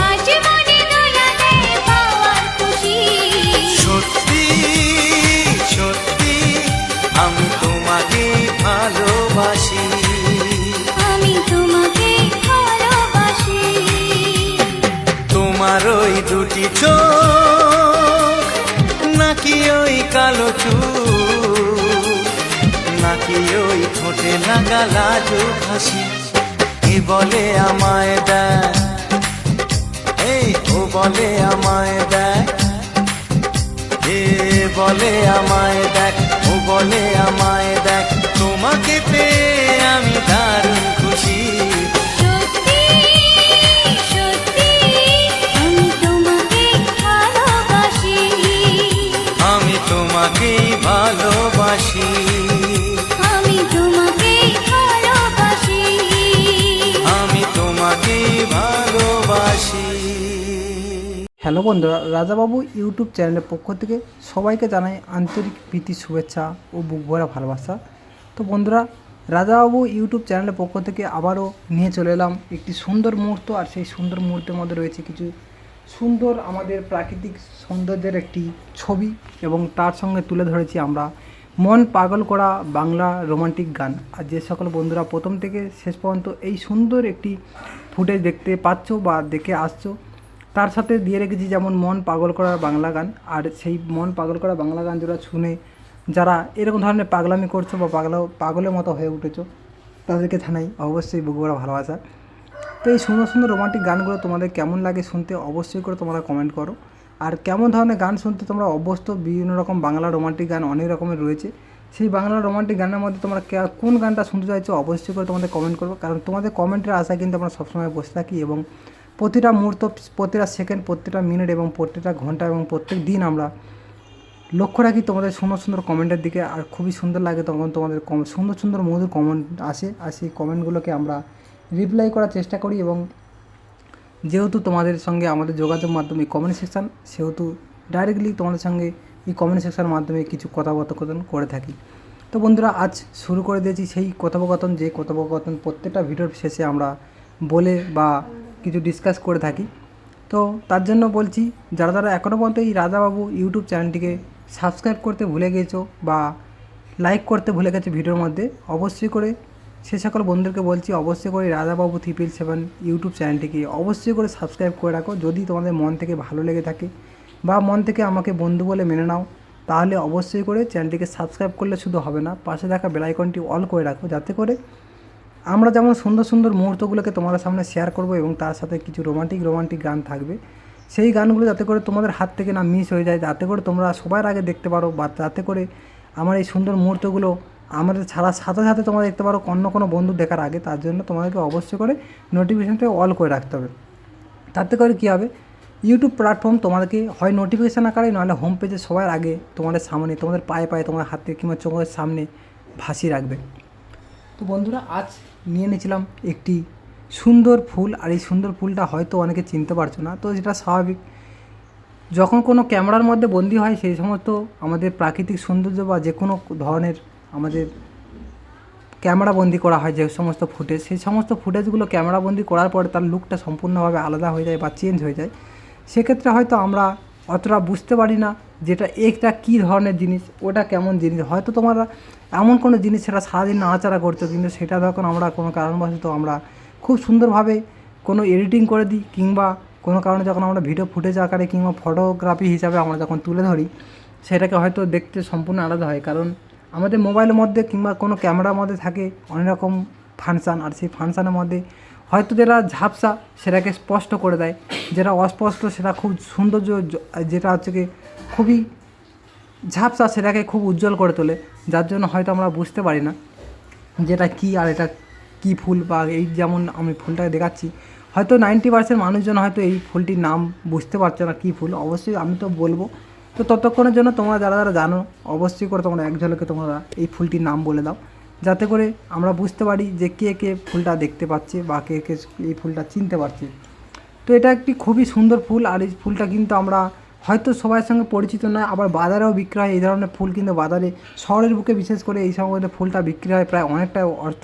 [SPEAKER 3] আজ মনে দোলা দেয় পাওয়ার খুশি।
[SPEAKER 1] সত্যি সত্যি আমি তোমাকেই ভালোবাসি,
[SPEAKER 3] আমি তোমাকে ভালোবাসি।
[SPEAKER 1] তোমার ওই দুটি চোখ নাকি ওই কালো চুল, নাকি ওই ঠোঁটে লাগা লাজুক হাসি, এ বলে আমায় দেয়, ও বলে আমায় দেয়, এ বলে আমায় দেখ, ও বলে আমায় দেখ, তোমাকে পেয়ে আমি দারুণ খুশি।
[SPEAKER 3] সত্যি সত্যি আমি তোমাকে ভালোবাসি,
[SPEAKER 1] আমি তোমাকেই ভালোবাসি,
[SPEAKER 3] আমি তোমাকে ভালোবাসি,
[SPEAKER 1] আমি তোমাকেই ভালোবাসি।
[SPEAKER 5] হ্যালো বন্ধুরা, রাজাবাবু ইউটিউব চ্যানেলের পক্ষ থেকে সবাইকে জানাই আন্তরিক প্রীতি শুভেচ্ছা ও বুক ভরা ভালোবাসা। তো বন্ধুরা, রাজাবাবু ইউটিউব চ্যানেলের পক্ষ থেকে আবারও নিয়ে চলে এলাম একটি সুন্দর মুহূর্ত। আর সেই সুন্দর মুহূর্তের মধ্যে রয়েছে কিছু সুন্দর আমাদের প্রাকৃতিক সৌন্দর্যের একটি ছবি, এবং তার সঙ্গে তুলে ধরেছি আমরা মন পাগল করা বাংলা রোমান্টিক গান। আর যে সকল বন্ধুরা প্রথম থেকে শেষ পর্যন্ত এই সুন্দর একটি ফুটেজ দেখতে পাচ্ছ বা দেখে আসছো, তার সাথে দিয়ে রেখেছি যেমন মন পাগল করা বাংলা গান। আর সেই মন পাগল করা বাংলা গান যারা শুনে যারা এরকম ধরনের পাগলামি করছো বা পাগলের মতো হয়ে উঠেছো, তাদেরকে জানাই অবশ্যই বুক ভরা ভালোবাসা। তো এই সুন্দর সুন্দর রোমান্টিক গানগুলো তোমাদের কেমন লাগে শুনতে অবশ্যই করে তোমরা কমেন্ট করো। আর কেমন ধরনের গান শুনতে তোমরা অভ্যস্ত, বিভিন্ন রকম বাংলা রোমান্টিক গান অনেক রকমের রয়েছে। সেই বাংলা রোমান্টিক গানের মধ্যে তোমরা কোন গানটা শুনতে চাইছো অবশ্যই করে তোমাদের কমেন্ট করবো, কারণ তোমাদের কমেন্টের আশায় কিন্তু আমরা সবসময় বসে থাকি, এবং প্রতিটা মুহূর্ত, প্রতিটা সেকেন্ড, প্রতিটা মিনিট এবং প্রতিটা ঘন্টা এবং প্রত্যেক দিন আমরা লক্ষ্য রাখি তোমাদের সুন্দর সুন্দর কমেন্টের দিকে। আর খুবই সুন্দর লাগে তখন তোমাদের সুন্দর সুন্দর মধুর কমেন্ট আসে, আর সেই কমেন্টগুলোকে আমরা রিপ্লাই করার চেষ্টা করি। এবং যেহেতু তোমাদের সঙ্গে আমাদের যোগাযোগ মাধ্যমে কমেন্ট সেকশান, সেহেতু ডাইরেক্টলি তোমাদের সঙ্গে এই কমেন্ট সেকশানের মাধ্যমে কিছু কথোপকথন করে থাকি। তো বন্ধুরা, আজ শুরু করে দিয়েছি সেই কথোপকথন, যে কথোপকথন প্রত্যেকটা ভিডিওর শেষে আমরা বলে বা কিছু ডিসকাস করে থাকি। তো তার জন্য বলছি, যারা যারা এখনও পর্যন্ত এই রাজাবাবু ইউটিউব চ্যানেলটিকে সাবস্ক্রাইব করতে ভুলে গেছো বা লাইক করতে ভুলে গেছো ভিডিওর মধ্যে, অবশ্যই করে সে সকল বন্ধুদেরকে বলছি অবশ্যই করে রাজাবাবু 777 ইউটিউব চ্যানেলটিকে অবশ্যই করে সাবস্ক্রাইব করে রাখো। যদি তোমাদের মন থেকে ভালো লেগে থাকে বা মন থেকে আমাকে বন্ধু বলে মেনে নাও, তাহলে অবশ্যই করে চ্যানেলটিকে সাবস্ক্রাইব করলে শুধু হবে না, পাশে থাকা বেল আইকনটি অল করে রাখো, যাতে করে আমরা যেমন সুন্দর সুন্দর মুহূর্তগুলোকে তোমাদের সামনে শেয়ার করব, এবং তার সাথে কিছু রোমান্টিক গান থাকবে, সেই গানগুলো যাতে করে তোমাদের হাত থেকে না মিস হয়ে যায়, যাতে করে তোমরা সবার আগে দেখতে পারো, বা যাতে করে আমার এই সুন্দর মুহূর্তগুলো আমাদের ছাড়ার সাথে সাথে তোমরা দেখতে পারো অন্য কোনো বন্ধু দেখার আগে। তার জন্য তোমাদেরকে অবশ্যই করে নোটিফিকেশানটা অল করে রাখতে হবে। তাতে করে কী হবে, ইউটিউব প্ল্যাটফর্ম তোমাদেরকে হয় নোটিফিকেশান আকারে, নাহলে হোম পেজে সবার আগে তোমাদের সামনে, তোমাদের পায়ে পায়ে, তোমার হাতে কিংবা চোখের সামনে ভাসিয়ে রাখবে। তো বন্ধুরা, আজ নিয়ে নিয়েছিলাম একটি সুন্দর ফুল, আর এই সুন্দর ফুলটা হয়তো অনেকে চিনতে পারছো না, তো যেটা স্বাভাবিক। যখন কোনো ক্যামেরার মধ্যে বন্দি হয়, সেই সমস্ত আমাদের প্রাকৃতিক সৌন্দর্য বা যে কোনো ধরনের আমাদের ক্যামেরা বন্দি করা হয় যে সমস্ত ফুটেজ, সেই সমস্ত ফুটেজগুলো ক্যামেরা বন্দি করার পরে তার লুকটা সম্পূর্ণভাবে আলাদা হয়ে যায় বা চেঞ্জ হয়ে যায়। সেক্ষেত্রে হয়তো আমরা অতটা বুঝতে পারি না যেটা এটা কী ধরনের জিনিস, ওটা কেমন জিনিস। হয়তো তোমরা এমন কোনো জিনিস সেটা সারাদিন নাড়াচাড়া করছো, কিন্তু সেটা যখন আমরা কোনো কারণবশত আমরা খুব সুন্দরভাবে কোনো এডিটিং করে দিই, কিংবা কোনো কারণে যখন আমরা ভিডিও ফুটেজ আকারে কিংবা ফটোগ্রাফি হিসাবে আমরা যখন তুলে ধরি, সেটাকে হয়তো দেখতে সম্পূর্ণ আলাদা হয়। কারণ আমাদের মোবাইলের মধ্যে কিংবা কোনো ক্যামেরার মধ্যে থাকে অনেক রকম ফাংশান, আর সেই ফাংশানের মধ্যে হয়তো যেটা ঝাপসা সেটাকে স্পষ্ট করে দেয়, যেটা অস্পষ্ট সেটা খুব সৌন্দর্য, যেটা হচ্ছে কি খুবই ঝাপসা সেটাকে খুব উজ্জ্বল করে তোলে, যার জন্য হয়তো আমরা বুঝতে পারি না যেটা কী আর এটা কী ফুল। বা এই যেমন আমি ফুলটাকে দেখাচ্ছি, হয়তো 90% মানুষজন হয়তো এই ফুলটির নাম বুঝতে পারছে না কী ফুল। অবশ্যই আমি তো বলবো, তো ততক্ষণের জন্য তোমরা যারা যারা জানো অবশ্যই করে তোমরা এক ঝলকে তোমরা এই ফুলটির নাম বলে দাও, যাতে করে আমরা বুঝতে পারি যে কে কে ফুলটা দেখতে পাচ্ছে বা কে কে এই ফুলটা চিনতে পারছে। তো এটা একটি খুবই সুন্দর ফুল, আর এই ফুলটা কিন্তু আমরা হয়তো সবার সঙ্গে পরিচিত নয়, আবার বাজারেও বিক্রি হয় এই ধরনের ফুল। কিন্তু বাজারে শহরের বুকে বিশেষ করে এই সময় ফুলটা বিক্রি হয়, প্রায় অনেকটা অর্থ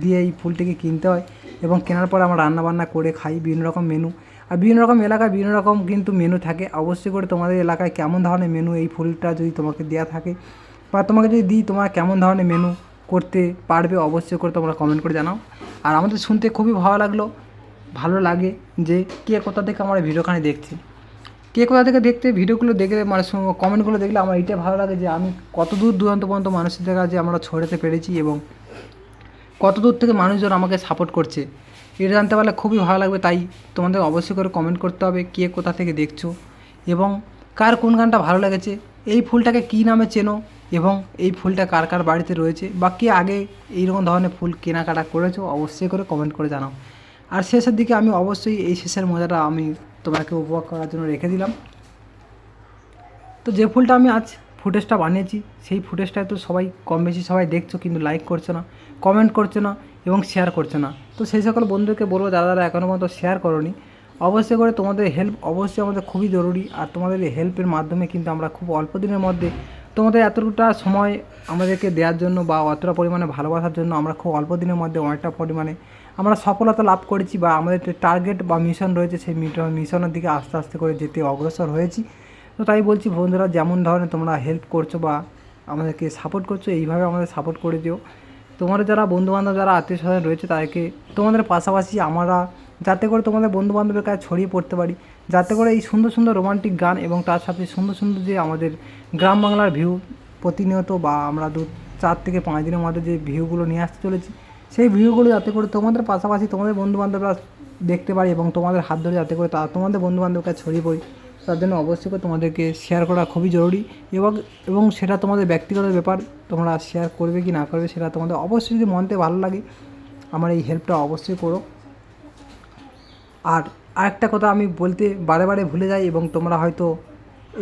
[SPEAKER 5] দিয়ে এই ফুলটিকে কিনতে হয়, এবং কেনার পরে আমরা রান্নাবান্না করে খাই বিভিন্ন রকম মেনু। আর বিভিন্ন রকম এলাকায় বিভিন্ন রকম কিন্তু মেনু থাকে। অবশ্যই করে তোমাদের এলাকায় কেমন ধরনের মেনু, এই ফুলটা যদি তোমাকে দেওয়া থাকে বা তোমাকে যদি দিই, তোমার কেমন ধরনের মেনু করতে পারবে অবশ্যই করে তোমরা কমেন্ট করে জানাও। আর আমাদের শুনতে খুবই ভালো লাগে যে কে কোথা থেকে আমার ভিডিওখানে দেখছে, কে কোথা থেকে দেখতে ভিডিওগুলো দেখলে, মানে কমেন্টগুলো দেখলে আমার এইটা ভালো লাগে যে আমি কত দূর দূরান্ত পর্যন্ত মানুষের কাছে আমরা ছড়াতে পেরেছি, এবং কত দূর থেকে মানুষজন আমাকে সাপোর্ট করছে, এটা জানতে পারলে খুবই ভালো লাগবে। তাই তোমাদের অবশ্যই করে কমেন্ট করতে হবে কে কোথা থেকে দেখছো, এবং কার কোন গানটা ভালো লেগেছে, এই ফুলটাকে কী নামে চেনো, এবং এই ফুলটা কার কার বাড়িতে রয়েছে, বা কে আগে এইরকম ধরনের ফুল কেনাকাটা করেছো, অবশ্যই করে কমেন্ট করে জানাও। আর শেষের দিকে আমি অবশ্যই এই শেষের মজাটা আমি তোমাকে উপভোগ করার জন্য রেখে দিলাম। তো যে ফুলটা আমি আজ ফুটেজটা বানিয়েছি, সেই ফুটেজটায় তো সবাই কম বেশি সবাই দেখছো, কিন্তু লাইক করছো না, কমেন্ট করছো না, এবং শেয়ার করছো না। তো সেই সকল বন্ধুদেরকে বলবো যারা যারা এখনও পর্যন্ত শেয়ার করোনি, অবশ্যই করে তোমাদের হেল্প অবশ্যই আমাদের খুবই জরুরি। আর তোমাদের এই হেল্পের মাধ্যমে কিন্তু আমরা খুব অল্প দিনের মধ্যে তোমাদের এতটা সময় আমাদেরকে দেওয়ার জন্য বা অতটা পরিমাণে ভালোবাসার জন্য আমরা খুব অল্প দিনের মধ্যে অনেকটা পরিমাণে আমরা সফলতা লাভ করেছি বা আমাদের যে টার্গেট বা মিশন রয়েছে সেই মিশনের দিকে আস্তে আস্তে করে যেতে অগ্রসর হয়েছি। তো তাই বলছি বন্ধুরা, যেমন ধরনের তোমরা হেল্প করছো বা আমাদেরকে সাপোর্ট করছো, এইভাবে আমাদের সাপোর্ট করে দিও। তোমাদের যারা বন্ধুবান্ধব যারা আত্মীয় স্বজন রয়েছে তাদেরকে তোমাদের পাশাপাশি আমরা যাতে করে তোমাদের বন্ধুবান্ধবের কাছে ছড়িয়ে পড়তে পারি, যাতে করে এই সুন্দর সুন্দর রোমান্টিক গান এবং তার সাথে সুন্দর সুন্দর যে আমাদের গ্রাম বাংলার ভিউ প্রতিনিয়ত বা আমরা 4 থেকে 5 দিনের মধ্যে যে ভিউগুলো নিয়ে আসতে চলেছি, সেই ভিউগুলো যাতে করে তোমাদের পাশাপাশি তোমাদের বন্ধুবান্ধবরা দেখতে পারি এবং তোমাদের হাত ধরে যাতে করে তোমাদের বন্ধুবান্ধবের কাছে ছড়িয়ে পড়ি, তার জন্য অবশ্যই করে তোমাদেরকে শেয়ার করা খুবই জরুরি। এবং সেটা তোমাদের ব্যক্তিগত ব্যাপার, তোমরা শেয়ার করবে কি না করবে সেটা তোমাদের অবশ্যই, যদি মনতে ভালো লাগে আমার এই হেল্পটা অবশ্যই করো। আর আরেকটা কথা আমি বলতে বারে বারে ভুলে যাই এবং তোমরা হয়তো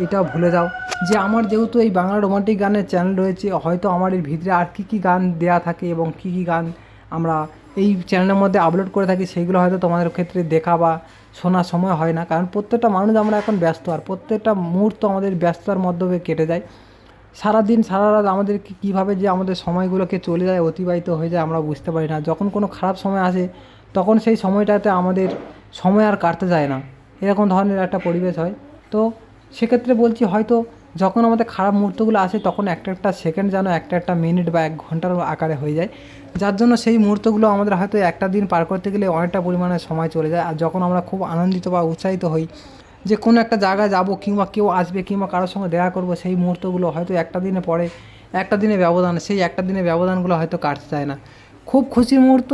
[SPEAKER 5] এটাও ভুলে যাও যে আমার যেহেতু এই বাংলা রোমান্টিক গানের চ্যানেল রয়েছে, হয়তো আমার এর ভিতরে আর কী গান দেয়া থাকে এবং কী গান আমরা এই চ্যানেলের মধ্যে আপলোড করে থাকি, সেইগুলো হয়তো তোমাদের ক্ষেত্রে দেখা বা শোনার সময় হয় না, কারণ প্রত্যেকটা মানুষ আমরা এখন ব্যস্ত, আর প্রত্যেকটা মুহূর্ত আমাদের ব্যস্ততার মাধ্যমে কেটে যায়। সারাদিন সারা রাত আমাদের কীভাবে যে আমাদের সময়গুলোকে চলে যায়, অতিবাহিত হয়ে যায় আমরা বুঝতে পারি না। যখন কোনো খারাপ সময় আসে তখন সেই সময়টাতে আমাদের সময় আর কাটতে যায় না, এরকম ধরনের একটা পরিবেশ হয়। তো সেক্ষেত্রে বলছি, হয়তো যখন আমাদের খারাপ মুহূর্তগুলো আসে তখন একটা একটা সেকেন্ড যেন একটা মিনিট বা 1 ঘন্টার আকারে হয়ে যায়, যার জন্য সেই মুহূর্তগুলো আমাদের হয়তো একটা দিন পার করতে গেলে অনেকটা পরিমাণে সময় চলে যায়। আর যখন আমরা খুব আনন্দিত বা উৎসাহিত হই যে কোনো একটা জায়গায় যাব কিংবা কেউ আসবে কিংবা কারোর সঙ্গে দেখা করব, সেই মুহূর্তগুলো হয়তো একটা দিনে পরে, একটা দিনের ব্যবধান, সেই একটা দিনের ব্যবধানগুলো হয়তো কাটতে চায় না। খুব খুশির মুহূর্ত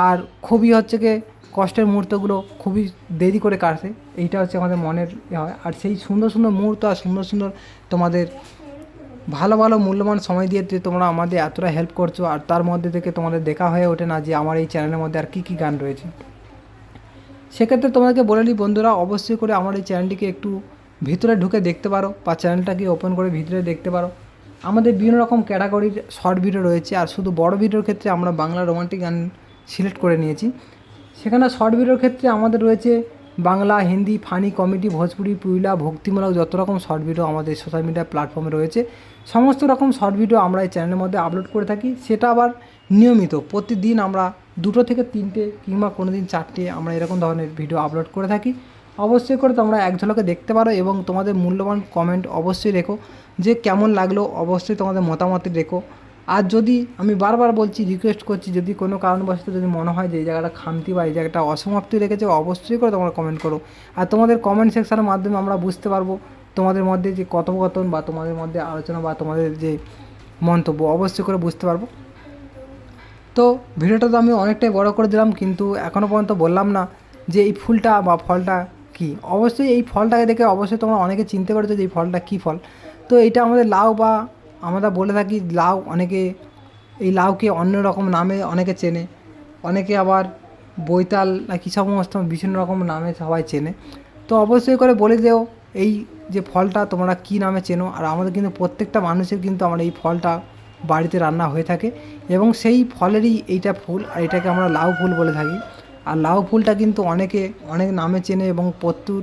[SPEAKER 5] আর খুবই হচ্ছে গিয়ে কষ্টের মুহূর্তগুলো খুবই দেরি করে কাটছে, এইটা হচ্ছে আমাদের মনের হয়। আর সেই সুন্দর সুন্দর মুহূর্ত আর সুন্দর সুন্দর তোমাদের ভালো ভালো মূল্যবান সময় দিয়ে তোমরা আমাদের এতটা হেল্প করছো, আর তার মধ্যে থেকে তোমাদের দেখা হয়ে ওঠে না যে আমার এই চ্যানেলের মধ্যে আর কী গান রয়েছে। সেক্ষেত্রে তোমাদেরকে বলে নিই বন্ধুরা, অবশ্যই করে আমার এই চ্যানেলটিকে একটু ভিতরে ঢুকে দেখতে পারো বা চ্যানেলটাকে ওপেন করে ভিতরে দেখতে পারো। আমাদের বিভিন্ন রকম ক্যাটাগরির শর্ট ভিডিও রয়েছে, আর শুধু বড় ভিডিওর ক্ষেত্রে আমরা বাংলা রোমান্টিক গান সিলেক্ট করে নিয়েছি। সেখানে শর্ট ভিডিওর ক্ষেত্রে আমাদের রয়েছে বাংলা, হিন্দি, ফানি, কমেডি, ভোজপুরি, পুইলা, ভক্তিমূলক যত রকম শর্ট ভিডিও আমাদের সোশ্যাল মিডিয়া প্ল্যাটফর্মে রয়েছে, সমস্ত রকম শর্ট ভিডিও আমরা এই চ্যানেলের মধ্যে আপলোড করে থাকি। সেটা আবার নিয়মিত প্রতিদিন আমরা 2 থেকে 3টে কিংবা কোনো দিন 4টে আমরা এরকম ধরনের ভিডিও আপলোড করে থাকি। অবশ্যই করে তোমরা এক ঝলকে দেখতে পারো এবং তোমাদের মূল্যবান কমেন্ট অবশ্যই রেখো যে কেমন লাগলো, অবশ্যই তোমাদের মতামত রেখো। আর যদি আমি বারবার বলছি, রিকোয়েস্ট করছি, যদি কোনো কারণবশত যদি মনে হয় যে এই জায়গাটা খামতি বা এই জায়গাটা অসমাপ্তি রেখেছে, অবশ্যই করে তোমরা কমেন্ট করো। আর তোমাদের কমেন্ট সেকশনের মাধ্যমে আমরা বুঝতে পারবো তোমাদের মধ্যে যে কথোপকথন বা তোমাদের মধ্যে আলোচনা বা তোমাদের যে মন্তব্য, অবশ্যই করে বুঝতে পারবো। তো ভিডিওটা তো আমি অনেকটাই বড় করে দিলাম, কিন্তু এখনও পর্যন্ত বললাম না যে এই ফুলটা বা ফলটা কী। অবশ্যই এই ফলটাকে দেখে অবশ্যই তোমরা অনেকে চিনতে পারছো যে এই ফলটা কী ফল। তো এটা আমাদের লাউ, বা আমরা বলে থাকি লাউ। অনেকে এই লাউকে অন্য রকম নামে অনেকে চেনে, অনেকে আবার বৈতাল না কী সমস্ত বিভিন্ন রকম নামে সবাই চেনে। তো অবশ্যই করে বলে দেও এই যে ফলটা তোমরা কী নামে চেনো। আর আমাদের কিন্তু প্রত্যেকটা মানুষের কিন্তু আমরা এই ফলটা বাড়িতে রান্না হয়ে থাকে এবং সেই ফলেরই এইটা ফুল, আর এটাকে আমরা লাউ ফুল বলে থাকি। আর লাউ ফুলটা কিন্তু অনেকে অনেক নামে চেনে এবং প্রচুর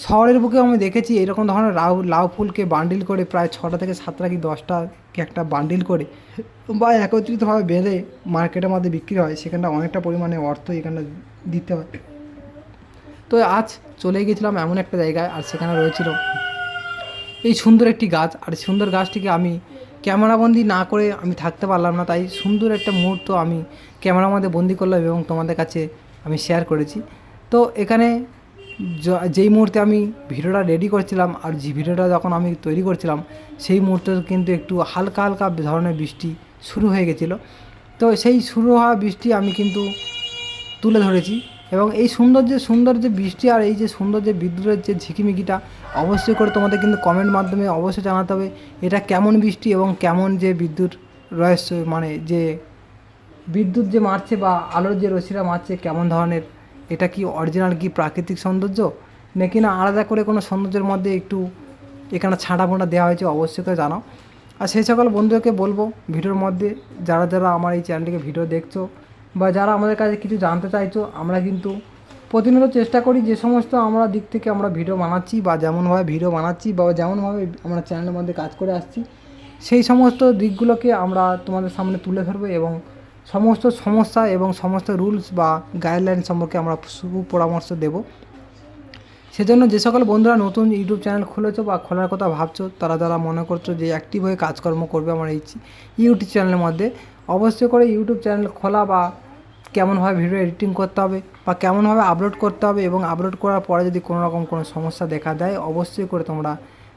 [SPEAKER 5] শহরের বুকেও আমি দেখেছি এরকম ধরনের লাউ ফুলকে বান্ডিল করে প্রায় 6টা থেকে 7টা কি 10টাকে একটা বান্ডিল করে বা একত্রিতভাবে বেঁধে মার্কেটের মধ্যে বিক্রি হয়, সেখানটা অনেকটা পরিমাণে অর্থ এখানটা দিতে হয়। তো আজ চলে গেছিলাম এমন একটা জায়গায়, আর সেখানে রয়েছিল এই সুন্দর একটি গাছ, আর সুন্দর গাছটিকে আমি ক্যামেরাবন্দি না করে আমি থাকতে পারলাম না, তাই সুন্দর একটা মুহূর্ত আমি ক্যামেরার মধ্যে বন্দি করলাম এবং তোমাদের কাছে আমি শেয়ার করেছি। তো এখানে যেই মুহূর্তে আমি ভিডিওটা রেডি করছিলাম আর যে ভিডিওটা যখন আমি তৈরি করছিলাম, সেই মুহূর্তে কিন্তু একটু হালকা হালকা ধরনের বৃষ্টি শুরু হয়ে গেছিলো। তো সেই শুরু হওয়া বৃষ্টি আমি কিন্তু তুলে ধরেছি এবং এই সুন্দর যে বৃষ্টি আর এই যে সুন্দর যে বিদ্যুতের যে ঝিকিমিকিটা, অবশ্যই করে তোমাদের কিন্তু কমেন্ট মাধ্যমে অবশ্যই জানাতে হবে এটা কেমন বৃষ্টি এবং কেমন যে বিদ্যুৎ রহস্য, মানে যে বিদ্যুৎ যে মারছে বা আলোর যে রশ্মিরা মারছে কেমন ধরনের, এটা কি অরিজিনাল কি প্রাকৃতিক সৌন্দর্য নাকি না আলাদা করে কোনো সৌন্দর্যের মধ্যে একটু এখানে ছাঁটা ফোঁটা দেওয়া হয়েছে, অবশ্যই করে জানাও। আর সেই সকল বন্ধুদেরকে বলবো ভিডিওর মধ্যে যারা যারা আমার এই চ্যানেলটিকে ভিডিও দেখছো বা যারা আমাদের কাছে কিছু জানতে চাইছো, আমরা কিন্তু প্রতিনিয়ত চেষ্টা করি যে সমস্ত আমরা দিক থেকে আমরা ভিডিও বানাচ্ছি বা যেমনভাবে ভিডিও বানাচ্ছি বা যেমনভাবে আমরা চ্যানেলের মধ্যে কাজ করে আসছি সেই সমস্ত দিকগুলোকে আমরা তোমাদের সামনে তুলে ধরবো এবং সমস্ত সমস্যা এবং সমস্ত রুলস বা গাইডলাইন সম্পর্কে আমরা সুপরামর্শ দেব। সেজন্য যে সকল বন্ধুরা নতুন ইউটিউব চ্যানেল খুলেছো বা খোলার কথা ভাবছো, তারা যারা মনে করছো যে অ্যাক্টিভ হয়ে কাজকর্ম করবে আমার এই ইউটিউব চ্যানেলের মধ্যে, অবশ্যই করে ইউটিউব চ্যানেল খোলা বা কেমনভাবে ভিডিও এডিটিং করতে হবে বা কেমনভাবে আপলোড করতে হবে এবং আপলোড করার পরে যদি কোনো রকম কোনো সমস্যা দেখা দেয় অবশ্যই করে তোমরা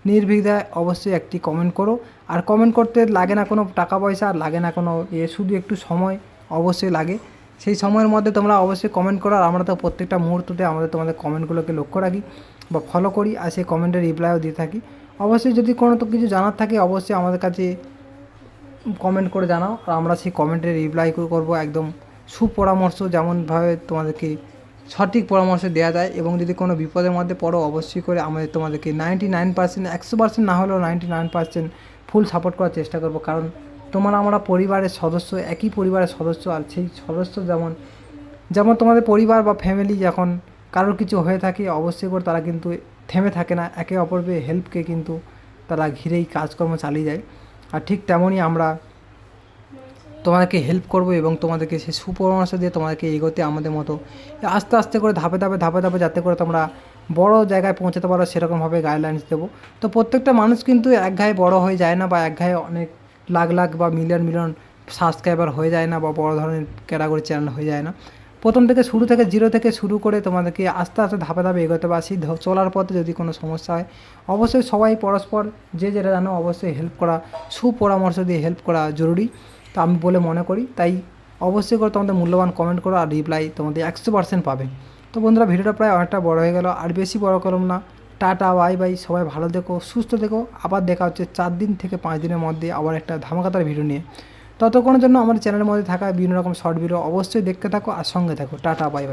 [SPEAKER 5] নির্ভীকতায় অবশ্যই একটি কমেন্ট করো। আর কমেন্ট করতে লাগে না কোনো টাকা পয়সা, আর লাগে না কোনো শুধু একটু সময় অবশ্যই লাগে। সেই সময়ের মধ্যে তোমরা অবশ্যই কমেন্ট করো, আর আমরা তো প্রত্যেকটা মুহূর্ততে আমাদের তোমাদের কমেন্টগুলোকে লক্ষ্য রাখি বা ফলো করি আর সেই কমেন্টের রিপ্লাইও দিয়ে থাকি। অবশ্যই যদি কোনো তো কিছু জানার থাকে অবশ্যই আমাদের কাছে কমেন্ট করে জানাও, আর আমরা সেই কমেন্টের রিপ্লাই করবো একদম সুপরামর্শ, যেমনভাবে তোমাদেরকে সঠিক পরামর্শ দেওয়া যায়। এবং যদি কোনো বিপদের মধ্যে পড়ো অবশ্যই করে আমাদের তোমাদেরকে 99% 100% না হলেও 99% ফুল সাপোর্ট করার চেষ্টা করব, কারণ তোমরা আমরা পরিবারের সদস্য, একই পরিবারের সদস্য। আর সেই সদস্য যেমন তোমাদের পরিবার বা ফ্যামিলি যখন কারোর কিছু হয়ে থাকে অবশ্যই করে তারা কিন্তু থেমে থাকে না, একে অপরের হেল্পকে কিন্তু তারা ঘিরেই কাজকর্ম চালিয়ে যায়। আর ঠিক তেমনই আমরা তোমাদেরকে হেল্প করব এবং তোমাদেরকে সেই সুপরামর্শ দিয়ে তোমাদেরকে এগোতে আমাদের মতো আস্তে আস্তে করে ধাপে ধাপে যাতে করে তোমরা বড় জায়গায় পৌঁছাতে পারো সেরকমভাবে গাইডলাইন্স দেবো। তো প্রত্যেকটা মানুষ কিন্তু একঘায়ে বড় হয়ে যায় না বা একঘায়ে অনেক লাখ বা মিলিয়ন সাবস্ক্রাইবার হয়ে যায় না বা বড় ধরনের ক্যাটাগরি চ্যানেল হয়ে যায় না। প্রথম থেকে জিরো থেকে শুরু করে তোমাদেরকে আস্তে ধাপে এগোতে বা সেই চলার পথে যদি কোনো সমস্যা হয় অবশ্যই সবাই পরস্পর যে যেটা জানো অবশ্যই হেল্প করা, সুপরামর্শ দিয়ে হেল্প করা জরুরি তা আমি বলে মনে করি। তাই অবশ্যই করে তোমাদের মূল্যবান কমেন্ট করো আর রিপ্লাই তোমাদের 100% পাবে। তো বন্ধুরা ভিডিওটা প্রায় অনেকটা বড় হয়ে গেল, আর বেশি বড় করলাম না। টাটা বাই, সবাই ভালো দেখো, সুস্থ দেখো। আবার দেখা হচ্ছে 4 দিন থেকে 5 দিনের মধ্যে আবার একটা ধামাকাদার ভিডিও নিয়ে। ততক্ষণের জন্য আমার চ্যানেলের মধ্যে থাকা বিভিন্ন রকম শর্ট ভিডিও অবশ্যই দেখতে থাকো আর সঙ্গে থাকো। Tata bye.